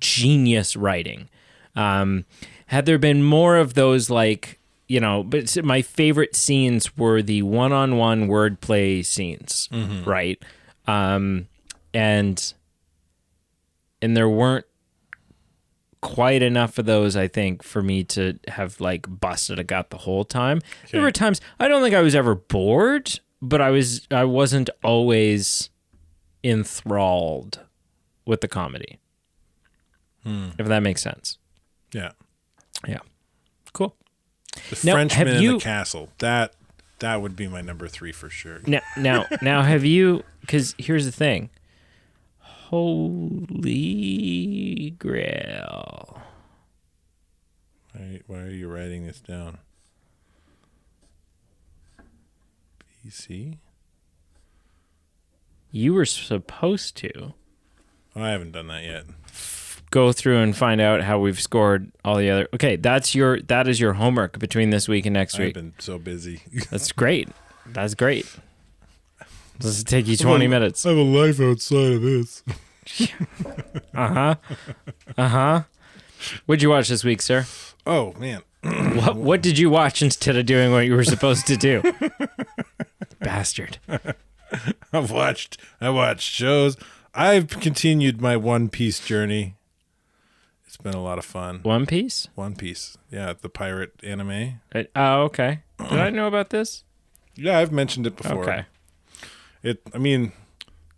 genius writing. Had there been more of those, like, but my favorite scenes were the one-on-one wordplay scenes, right? And there weren't quite enough of those, I think, for me to have, like, busted a gut the whole time. Okay. There were times, I don't think I was ever bored, but I wasn't always enthralled with the comedy. If that makes sense. Yeah. Yeah. Cool. The Frenchman in the Castle. That would be my number 3 for sure. Now have you, because here's the thing. Holy Grail. Why are you writing this down? BC? You were supposed to I haven't done that yet. go through and find out how we've scored all the other. Okay, that is your homework between this week and next I've week. been so busy. That's great. That's great. This will take you 20 minutes. I have a life outside of this. What'd you watch this week, sir? Oh, man. What did you watch instead of doing what you were supposed to do? Bastard. I watched shows. I've continued my One Piece journey. It's been a lot of fun. One Piece? One Piece. Yeah, the pirate anime. Oh, okay. Did I know about this? Yeah, I've mentioned it before. Okay.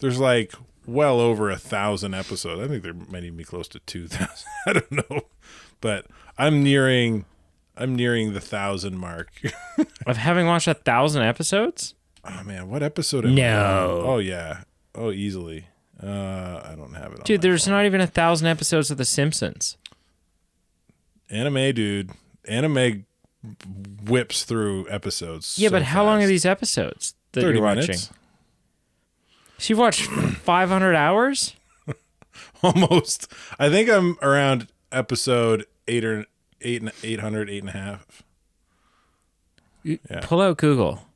There's like well over 1,000 episodes. I think there might even be close to 2,000. I don't know. But I'm nearing the 1,000 mark. Of having watched 1,000 episodes? Oh man, what episode am I No. on? Oh yeah. Oh, easily. I don't have it on Dude, my there's phone. not even 1,000 episodes of The Simpsons. Anime, dude. Anime whips through episodes. Yeah, so but how long are fast. these episodes that 30 you're watching? minutes. So you've watched 500 hours? Almost. I think I'm around episode 800, 8.5. Yeah. Pull out Google.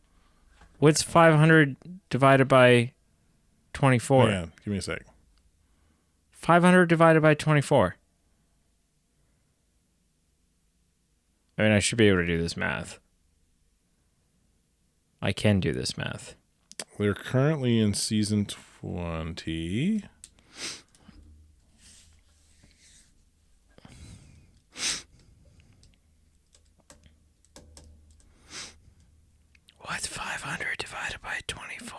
What's 500 divided by 24? Yeah, give me a sec. 500 divided by 24. I mean, I should be able to do this math. I can do this math. We're currently in season 20. What's 500 divided by 24?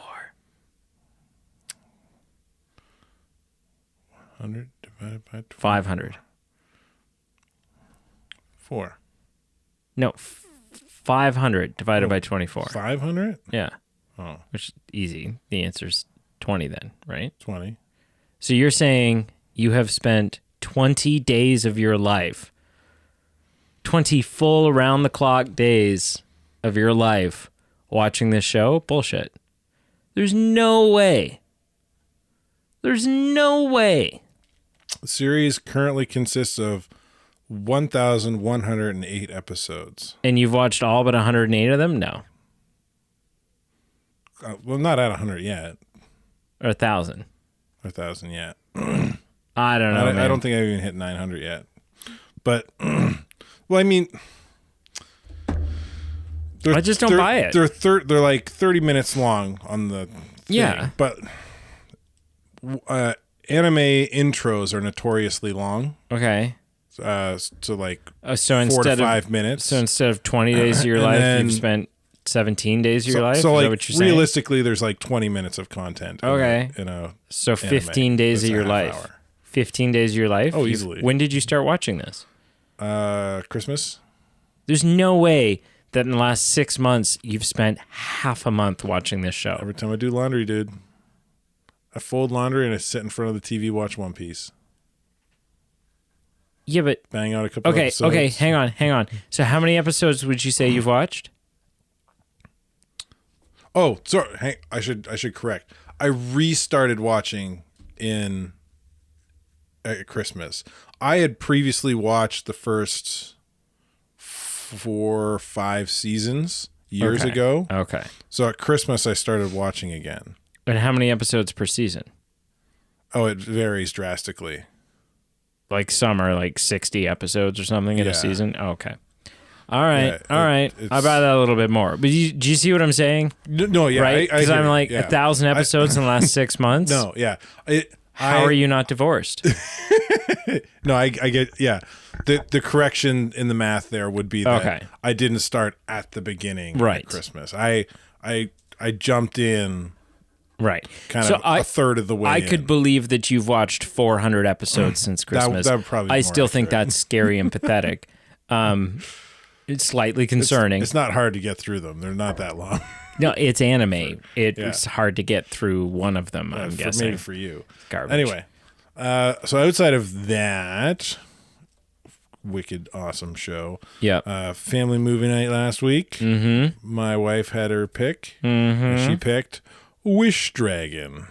100 divided by 500. 4. No, 500 divided by 24. 500? Yeah, Oh, which is easy. The answer's 20 then, right? 20. So you're saying you have spent 20 days of your life, 20 full around-the-clock days of your life watching this show? Bullshit. There's no way. There's no way. The series currently consists of 1,108 episodes. And you've watched all but 108 of them? No. Well, not at 100 yet. Or 1,000? 1,000 yet. I don't know, I don't think I've even hit 900 yet. But, well, I mean... I just don't buy it. They're like 30 minutes long on the thing. Yeah. But anime intros are notoriously long. Okay. So like So 4 to 5 minutes. So instead of 20 days of your And life, then- you've spent 17 days of your life? So Is like that what you're saying? realistically, there's like 20 minutes of content. Okay. So 15 anime. days That's of your a half life. hour. 15 days of your life? Oh, easily. When did you start watching this? Christmas. There's no way that in the last 6 months you've spent half a month watching this show. Every time I do laundry, dude, I fold laundry and I sit in front of the TV, watch One Piece, Yeah, but bang out a couple. okay, episodes. hang on. So how many episodes would you say you've watched? Oh, sorry. I should correct. I restarted watching at Christmas. I had previously watched the first 4 or 5 seasons years Okay. ago. Okay. So at Christmas, I started watching again. And how many episodes per season? Oh, it varies drastically. Like some are like 60 episodes or something in Yeah. a season? Oh, okay. All right. Yeah, all right. it's- I buy that a little bit more. But do you see what I'm saying? No, yeah, Right? I Because hear I'm you, like yeah. 1,000 episodes in the last 6 months. No, yeah. How are you not divorced? No, I get, yeah. The correction in the math there would be that Okay. I didn't start at the beginning Right. of Christmas. I jumped in Right. kind So of a third of the way. I could believe that you've watched 400 episodes since Christmas. that would probably be I more still think accurate. that's scary and pathetic. It's slightly concerning. It's not hard to get through them. They're not that long. No, it's anime. It's hard to get through one of them, I'm guessing. Maybe for you. Garbage. Anyway, so outside of that wicked awesome show, Yep. family movie night last week. Mm-hmm. My wife had her pick. Mm-hmm. And she picked Wish Dragon.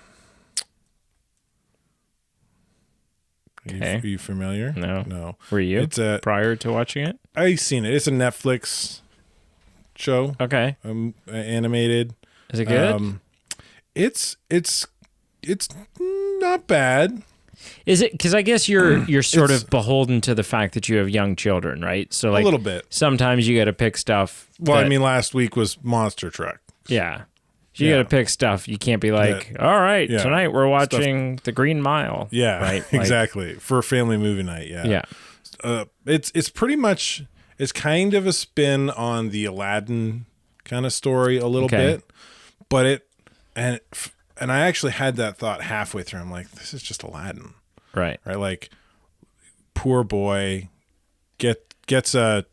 Are you familiar? No. Were you? It's prior to watching it? I've seen it. It's a Netflix show. Okay. Animated. Is it good? It's not bad. Is it? Because I guess you're sort of beholden to the fact that you have young children, right? So like a little bit. Sometimes you got to pick stuff. Well, I mean, last week was Monster Truck. Yeah. So you got to pick stuff. You can't be like, all right, tonight we're watching The Green Mile. Yeah, right. Exactly. For a family movie night. Yeah. Yeah. It's pretty much, it's kind of a spin on the Aladdin kind of story a little bit, but and I actually had that thought halfway through. I'm like, this is just Aladdin. Right. Like, poor boy gets a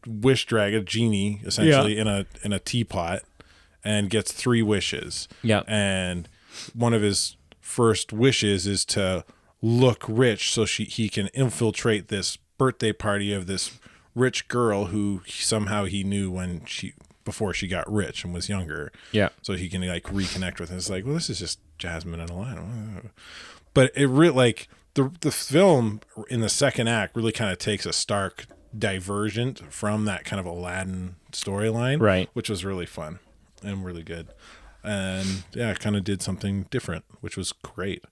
a genie essentially in a teapot, and gets 3 wishes. Yeah. And one of his first wishes is to look rich so he can infiltrate this birthday party of this rich girl who somehow he knew before she got rich and was younger. Yeah. So he can like reconnect with her. It's like, well, this is just Jasmine and Aladdin. But it really, like, the film in the second act really kind of takes a stark divergent from that kind of Aladdin storyline. Right. Which was really fun and really good. And yeah, kind of did something different, which was great.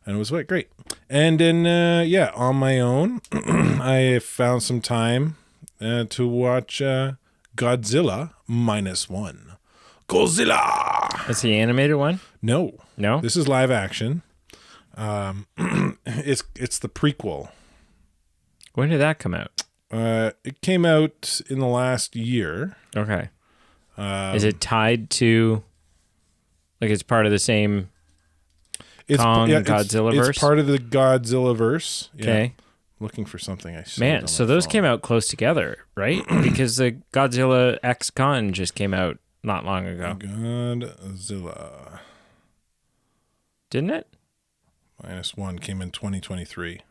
And it was great. And then, on my own, I found some time to watch Godzilla -1. Godzilla! That's the animated one? No. No? This is live action. It's the prequel. When did that come out? It came out in the last year. Okay. Is it tied to, like, it's part of the same Godzilla verse? It's part of the Godzilla verse. Okay. Yeah. Looking for something I saved. Man, so those came out close together, right? Because the Godzilla X Con just came out not long ago. Godzilla. Didn't it? -1 came in 2023.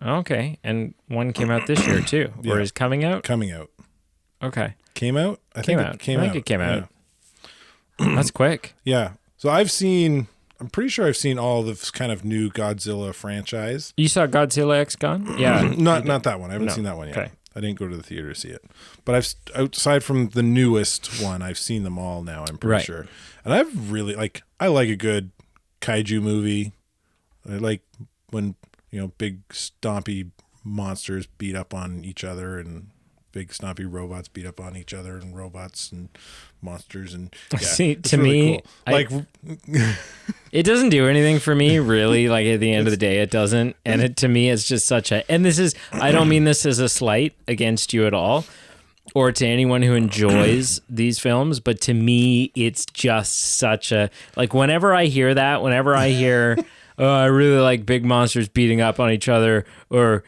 Okay. And one came out this year too. Or is coming out? Coming out. Okay. Came out? I think it came out. That's quick. Yeah. So I'm pretty sure I've seen all the kind of new Godzilla franchise. You saw Godzilla X Con? Yeah. Not that one. I haven't seen that one yet. Okay. I didn't go to the theater to see it. But outside from the newest one, I've seen them all now, I'm pretty sure. And I've really, I like a good kaiju movie. I like when, big stompy monsters beat up on each other, and big stompy robots beat up on each other, and robots and monsters, and see, to me, cool. it doesn't do anything for me, really. Like, at the end of the day, it doesn't. And to me, it's just such a, and this is, I don't mean this as a slight against you at all, or to anyone who enjoys these films, but to me, it's just such a, like, whenever I hear, oh, I really like big monsters beating up on each other, or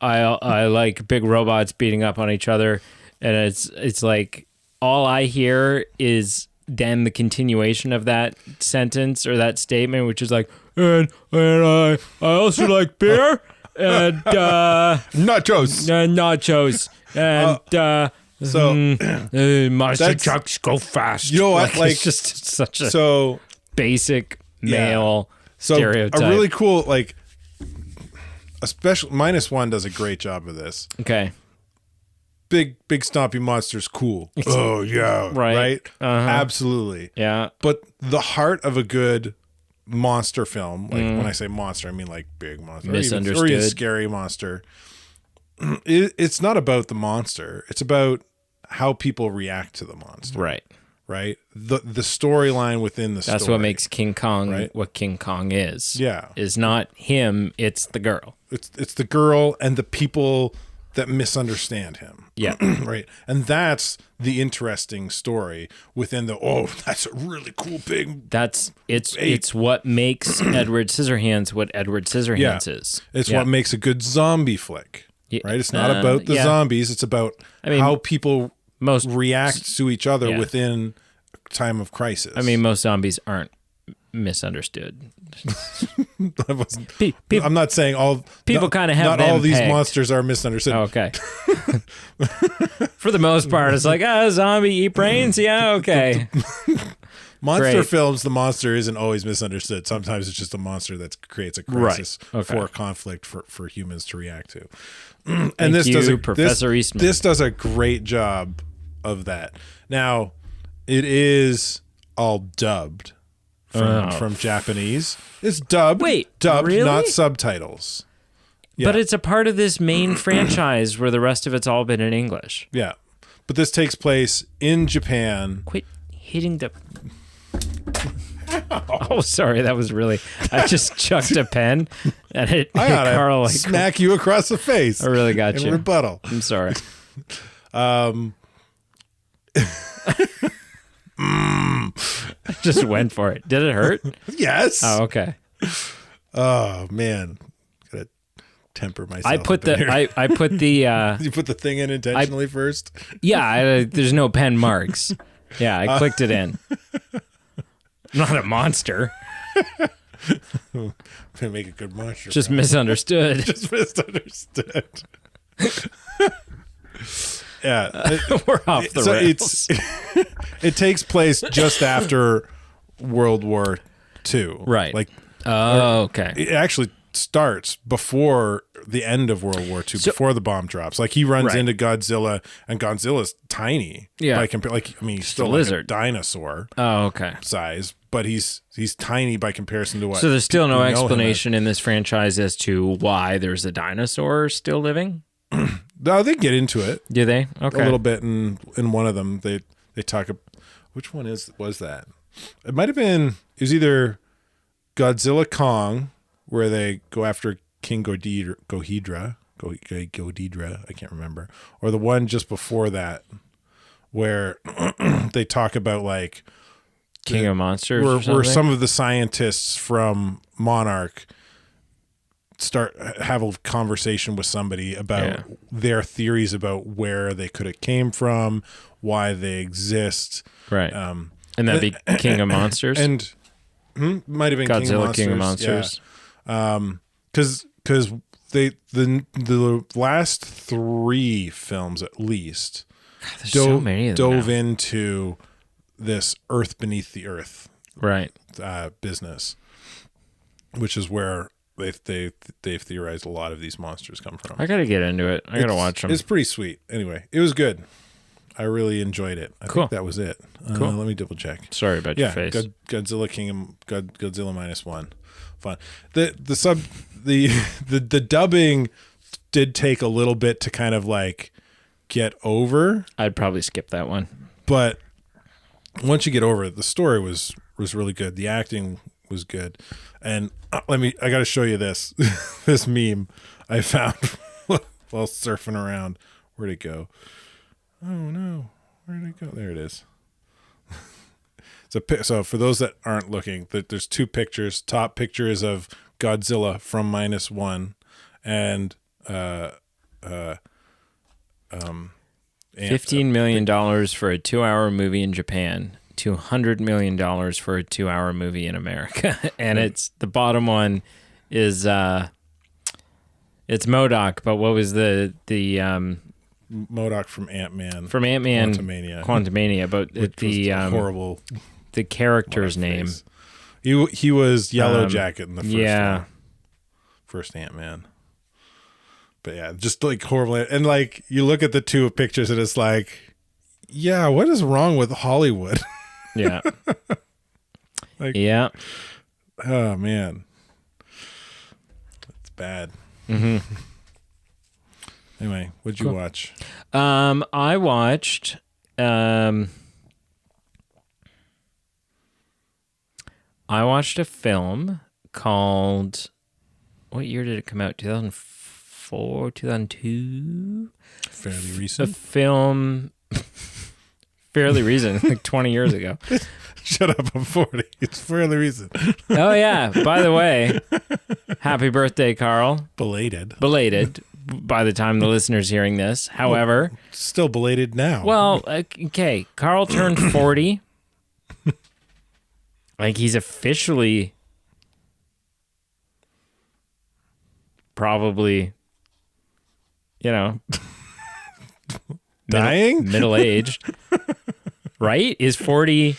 I like big robots beating up on each other, and it's like, all I hear is then the continuation of that sentence or that statement, which is like, and I also like beer and nachos and so monster trucks go fast. You know what? Like, it's just such a basic male stereotype. A really cool, especially -1 does a great job of this. Okay. Big stompy monsters, cool. Oh yeah, right. Absolutely, yeah. But the heart of a good monster film, when I say monster, I mean like big monster, misunderstood, or even scary monster. It's not about the monster; it's about how people react to the monster. Right. The storyline within the story. That's what makes King Kong what King Kong is. Yeah, is not him; it's the girl. It's the girl and the people that misunderstand him. Yeah. Right. And that's the interesting story within that's a really cool big it's what makes Edward Scissorhands what Edward Scissorhands is. It's what makes a good zombie flick. Right? It's not about the zombies, it's about how people react to each other within a time of crisis. I mean, most zombies aren't misunderstood. I'm not saying all people kind of have not them all these pegged. monsters are misunderstood. Oh, okay. For the most part, it's like, zombie eat brains. Yeah, okay. Monster Great. films, the monster isn't always misunderstood. Sometimes it's just a monster that creates a crisis for conflict for humans to react to. And Thank you, Professor Eastman. This does a great job of that. Now, it is all dubbed from Japanese. It's dubbed. Wait, dubbed, really? not subtitles. Yeah. But it's a part of this main franchise where the rest of it's all been in English. Yeah. But this takes place in Japan. Quit hitting the... Oh, sorry. That was really... I just chucked a pen and it hit Carl like... smack you across the face. I really got you. In rebuttal. I'm sorry. Just went for it. Did it hurt? Yes. Oh, okay. Oh, man. Gotta temper myself. I put the... You put the thing in intentionally first? Yeah, there's no pen marks. Yeah, I clicked it in. Not a monster. Gonna make a good monster. Just misunderstood. Just misunderstood. Yeah. We're off the rails. It takes place just after World War II. Right. Like, okay. It actually starts before the end of World War II, before the bomb drops. Like, he runs into Godzilla, and Godzilla's tiny. Yeah. He's still a like lizard. a dinosaur Okay. size, but he's tiny by comparison to what. So there's still no we know him explanation in this franchise as to why there's a dinosaur still living? No, they get into it. Do they? Okay. A little bit in one of them. They talk. Which one was that? It might have been. It was either Godzilla Kong, where they go after King Ghidorah. I can't remember. Or the one just before that, where they talk about like King of Monsters. Or where some of the scientists from Monarch have a conversation with somebody about their theories about where they could have came from, why they exist. Right. And that'd be King of Monsters? And might have been Godzilla, King of Monsters. Because the last 3 films at least so many of them dove now. into this Earth beneath the earth business, which is where they've theorized a lot of these monsters come from. I gotta get into it. I gotta watch them. It's pretty sweet. Anyway, it was good. I really enjoyed it. I think that was it. Cool. Let me double check. Sorry about your face. Godzilla Godzilla -1. Fun. The dubbing did take a little bit to kind of like get over. I'd probably skip that one. But once you get over it, the story was really good. The acting was good. And I got to show you this this meme I found while surfing around. Where'd it go? Oh no, where did it go? There it is. So for those that aren't looking, there's 2 pictures. Top picture is of Godzilla from -1, and $15 million for a 2-hour movie in Japan. $200 million for a 2-hour movie in America. And it's the bottom one is it's MODOK, but what was the MODOK from Ant-Man. From Ant-Man Quantumania, but the horrible the character's name. He was Yellow Jacket in the first one. First Ant-Man. But yeah, just like horrible. And like you look at the 2 pictures and it's like, yeah, what is wrong with Hollywood? Yeah. Like, yeah. Oh man, it's bad. Mm-hmm. Anyway, what'd you watch? I watched. I watched a film called. What year did it come out? 2004, 2002. Fairly recent. A film. Fairly recent, like 20 years ago. Shut up, I'm 40. It's fairly recent. Oh, yeah. By the way, happy birthday, Carl. Belated by the time the listener's hearing this. However. Well, still belated now. Well, okay. Carl turned 40. Like, he's officially probably, dying? Middle-aged. Right? Is 40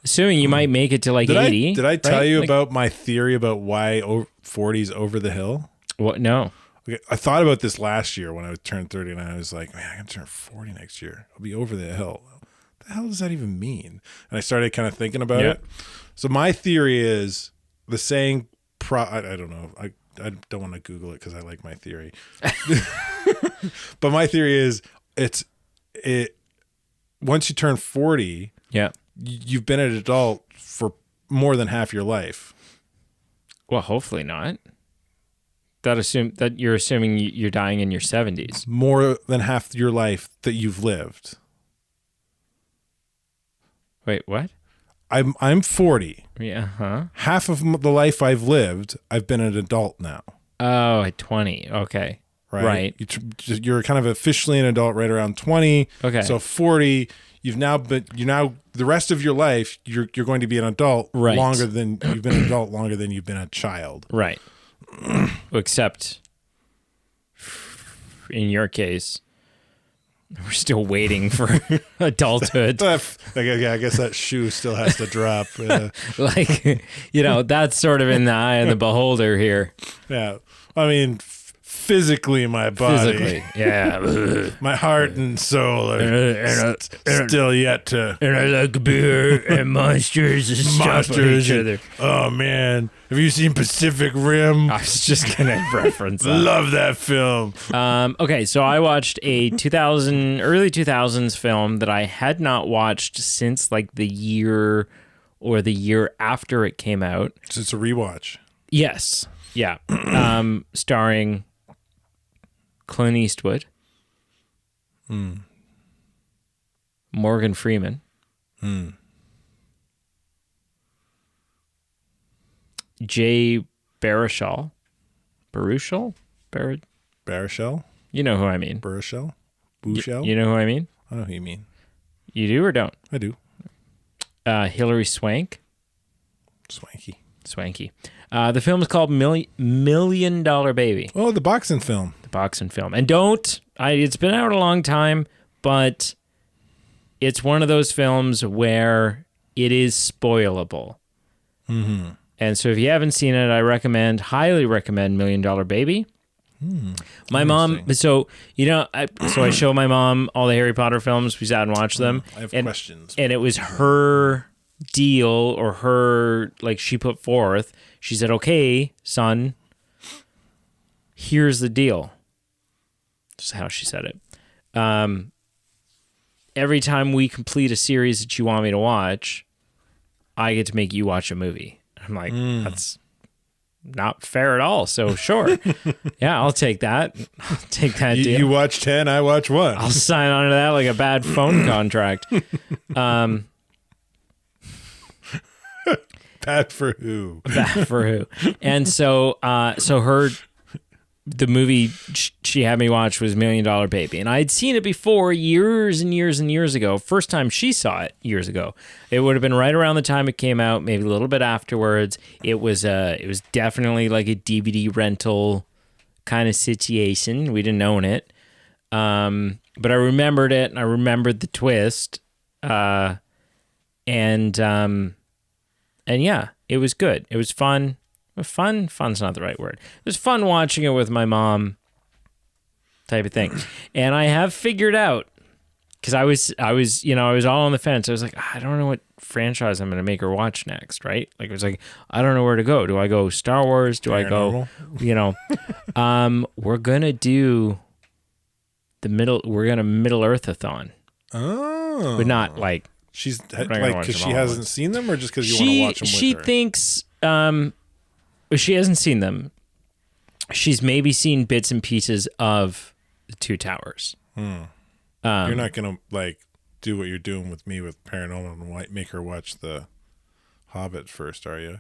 Assuming you might make it to like Did 80. Did I tell right? you Like, about my theory about why 40's over the hill? what? No. Okay, I thought about this last year when I turned 39. I was like, man, I'm going to turn 40 next year. I'll be over the hill. What the hell does that even mean? And I started kind of thinking about it. So my theory is the saying, I don't know. I don't want to Google it because I like my theory. But my theory is once you turn 40, you've been an adult for more than half your life. Well, hopefully not. That you're assuming you're dying in your 70s. More than half your life that you've lived. Wait, what? I'm 40. Yeah, huh? Half of the life I've lived, I've been an adult now. Oh, at 20. Okay. Right. You're kind of officially an adult right around 20. Okay. So 40, you've now the rest of your life you're going to be an adult longer than you've been an adult longer than you've been a child. Right. Except in your case, we're still waiting for adulthood. I guess that shoe still has to drop. Like, that's sort of in the eye of the beholder here. Yeah. I mean, physically, my body. Physically, yeah. My heart and soul are still yet to. And I like beer and monsters and stuff on each other. Oh, man. Have you seen Pacific Rim? I was just going to reference that. Love that film. Okay, so I watched a early 2000s film that I had not watched since like the year or the year after it came out. So it's a rewatch. Yes. Yeah. Starring Clint Eastwood, Morgan Freeman, Jay Baruchel. Baruchel? You know who I mean. Baruchel? Bouchel? You know who I mean? I know who you mean. You do or don't? I do. Hilary Swank. Swanky. The film is called Million Dollar Baby. Oh, the boxing film. The boxing film. And it's been out a long time, but it's one of those films where it is spoilable. Mm-hmm. And so if you haven't seen it, I highly recommend Million Dollar Baby. My mom, I show my mom all the Harry Potter films. We sat and watched them. I have questions. And it was her deal, or her, like, she put forth. She said, okay, son, here's the deal. That's how she said it. Every time we complete a series that you want me to watch, I get to make you watch a movie. I'm like, that's not fair at all. So sure. Yeah, I'll take that. I'll take that deal. You watch 10, I watch 1. I'll sign on to that like a bad phone contract. Bad for who? Bad for who? And so the movie she had me watch was Million Dollar Baby, and I'd seen it before years and years and years ago. First time she saw it years ago, it would have been right around the time it came out, maybe a little bit afterwards. It was definitely like a DVD rental kind of situation. We didn't own it, but I remembered it, and I remembered the twist, and yeah, it was good. It was fun. Fun's not the right word. It was fun watching it with my mom, type of thing. And I have figured out, because I was all on the fence. I was like, I don't know what franchise I'm going to make her watch next, right? Like, it was like, I don't know where to go. Do I go Star Wars? Do I go, we're going to do we're going to Middle Earth-a-thon. Oh. But not like, she's like, because she hasn't seen them, or just because you want to watch them with her? She thinks, she hasn't seen them. She's maybe seen bits and pieces of the Two Towers. You're not gonna like do what you're doing with me with Paranormal and make her watch the Hobbit first, are you?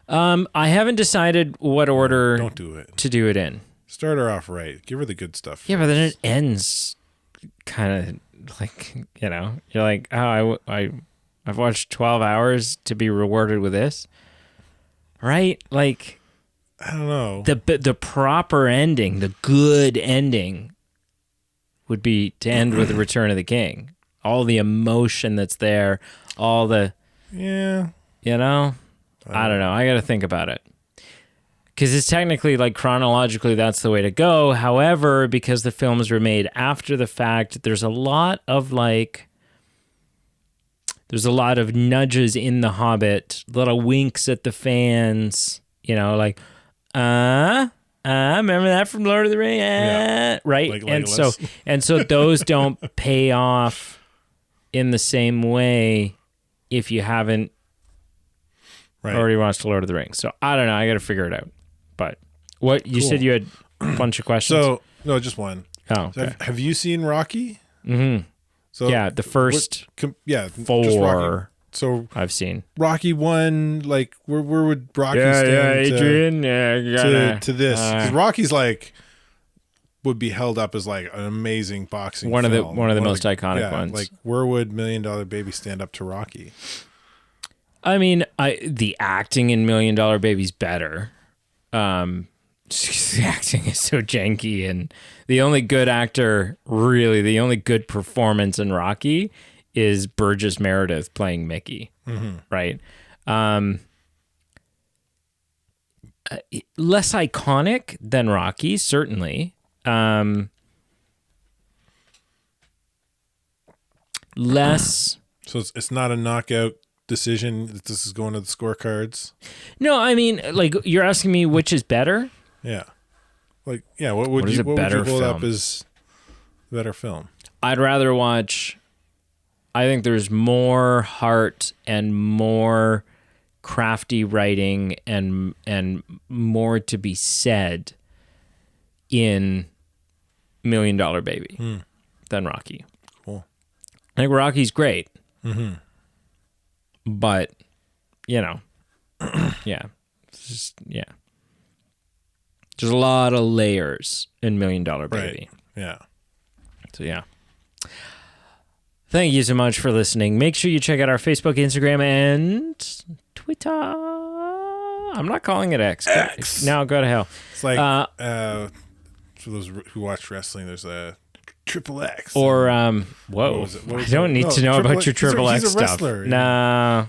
I haven't decided what order. Don't do it. To do it in. Start her off right. Give her the good stuff. Yeah, but then it ends kind of like, you're like, oh, I've watched 12 hours to be rewarded with this. Right? Like, I don't know. The proper ending, the good ending, would be to end with the Return of the King. All the emotion that's there, all the Yeah. You know? I don't know. I got to think about it. Because it's technically, like, chronologically, that's the way to go. However, because the films were made after the fact, there's a lot of nudges in The Hobbit, little winks at the fans, you know, like, remember that from Lord of the Rings? Yeah. Right? Like and so those don't pay off in the same way if you haven't already watched Lord of the Rings. So I don't know. I got to figure it out. But what you said you had a bunch of questions. So no, just one. Oh, okay. So have you seen Rocky? Mm-hmm. So yeah, the first just 4 Rocky. So I've seen. Rocky 1, like where would Rocky Yeah, stand Adrian. to this? Because Rocky's like would be held up as like an amazing boxing one film. of the most iconic ones. Like where would $1 Million Baby stand up to Rocky? I mean, the acting in $1 Million Baby's better. The acting is so janky, and the only good actor, really, the only good performance in Rocky is Burgess Meredith playing Mickey, right? Less iconic than Rocky, certainly. Less. So it's not a knockout decision. This is going to the scorecards. No, I mean, like, you're asking me which is better? Yeah. Like, yeah, what would you hold up as a better film? I'd rather watch. I think there's more heart and more crafty writing and more to be said in $1 Million Baby than Rocky. Cool. I think Rocky's great. Mm-hmm. But, you know, yeah. It's just, yeah. There's a lot of layers in $1 Million Baby. Right. Yeah. So, yeah. Thank you so much for listening. Make sure you check out our Facebook, Instagram, and Twitter. I'm not calling it X. No, go to hell. It's like, for those who watch wrestling, there's a Triple X. Or, whoa. I don't need to know about your Triple X stuff. Wrestler. No.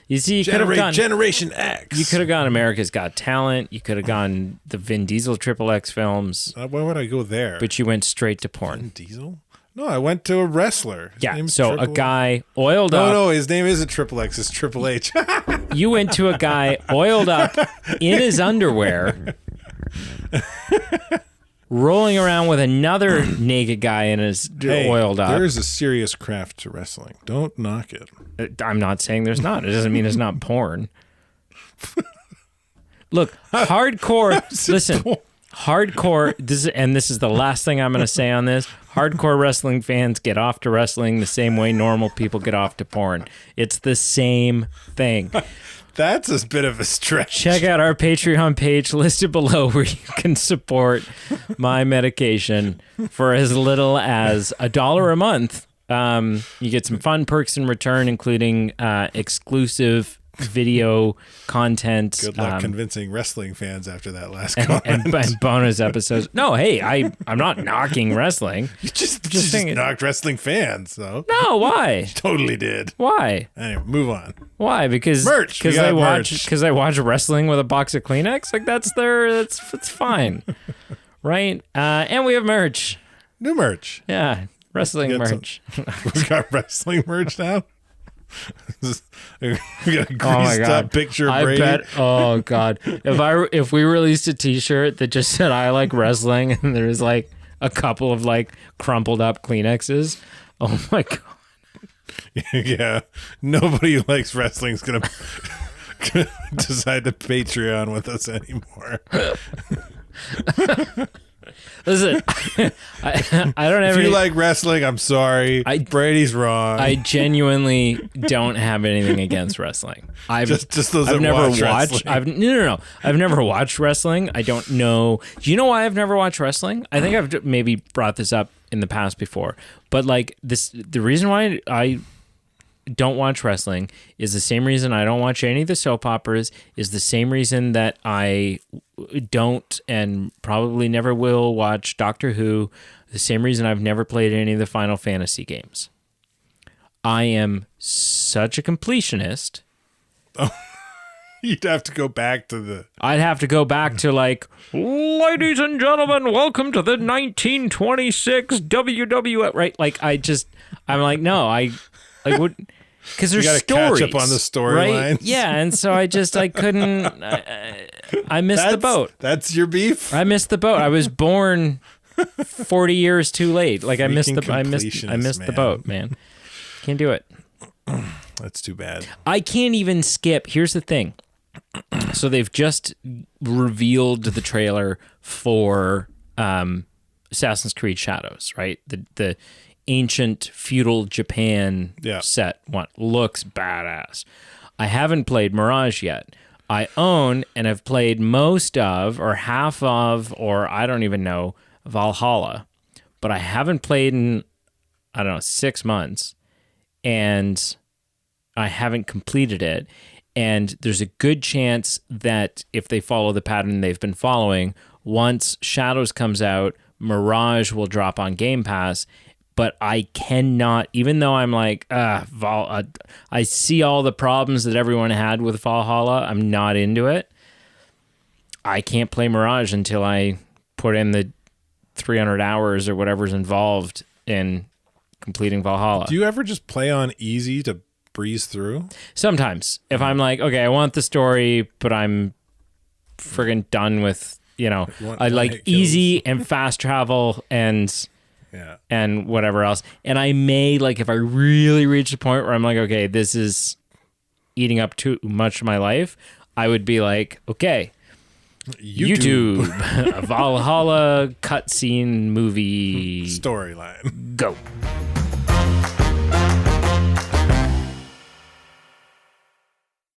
You see, you could have gone Generation X. You could have gone America's Got Talent. You could have gone the Vin Diesel Triple X films. Why would I go there? But you went straight to porn. Vin Diesel? No, I went to a wrestler. His name's so Triple a guy oiled up. No, his name isn't Triple X. It's Triple H. You went to a guy oiled up in his underwear, rolling around with another naked guy in his oiled up. There is a serious craft to wrestling. Don't knock it. I'm not saying there's not. It doesn't mean it's not porn. Look, hardcore. Listen, hardcore. This is the last thing I'm going to say on this. Hardcore wrestling fans get off to wrestling the same way normal people get off to porn. It's the same thing. That's a bit of a stretch. Check out our Patreon page listed below where you can support my medication for as little as $1 a month. You get some fun perks in return, including exclusive video content. Good luck convincing wrestling fans after that last comment. And bonus episodes. No, hey, I'm not knocking wrestling. You just knocked wrestling fans, though. No, why? Totally did. Why? Anyway, move on. Why? Because merch. Because I watch wrestling with a box of Kleenex. Like it's fine, right? And we have merch. New merch. Yeah, wrestling merch. We got wrestling merch now. We got a greased up picture of Brady. I bet. Oh God, if we released a T-shirt that just said "I like wrestling" and there was like a couple of like crumpled up Kleenexes, oh my God. Yeah, nobody who likes wrestling is gonna decide to Patreon with us anymore. Listen, I don't have. If you like wrestling, I'm sorry. Brady's wrong. I genuinely don't have anything against wrestling. Just those I've that never watch watched. wrestling. No. I've never watched wrestling. I don't know. Do you know why I've never watched wrestling? I think I've maybe brought this up in the past before, but like this, the reason why I don't watch wrestling is the same reason I don't watch any of the soap operas, is the same reason that I don't and probably never will watch Doctor Who, the same reason I've never played any of the Final Fantasy games. I am such a completionist. You'd have to go back to the... I'd have to go back to like, ladies and gentlemen, welcome to the 1926 WWF, right? Like, I'm like, no, I would, because there's stories. Catch up on the storylines. Right? Yeah, and so I couldn't, I missed the boat. That's your beef? I missed the boat. I was born 40 years too late. Like, I missed the boat, man. Can't do it. That's too bad. I can't even skip. Here's the thing. So they've just revealed the trailer for Assassin's Creed Shadows, right? The ancient feudal Japan set one looks badass. I haven't played Mirage yet. I own and have played most of or half of, or I don't even know, Valhalla, but I haven't played in, I don't know, 6 months, and I haven't completed it. And there's a good chance that if they follow the pattern they've been following, once Shadows comes out, Mirage will drop on Game Pass. But I cannot, even though I'm like, I see all the problems that everyone had with Valhalla, I'm not into it. I can't play Mirage until I put in the 300 hours or whatever's involved in completing Valhalla. Do you ever just play on easy to breeze through? Sometimes. If I'm like, okay, I want the story, but I'm friggin' done with, I like easy and fast travel and whatever else. And I may, like, if I really reach the point where I'm like, okay, this is eating up too much of my life, I would be like, okay, YouTube a Valhalla cutscene movie storyline. Go.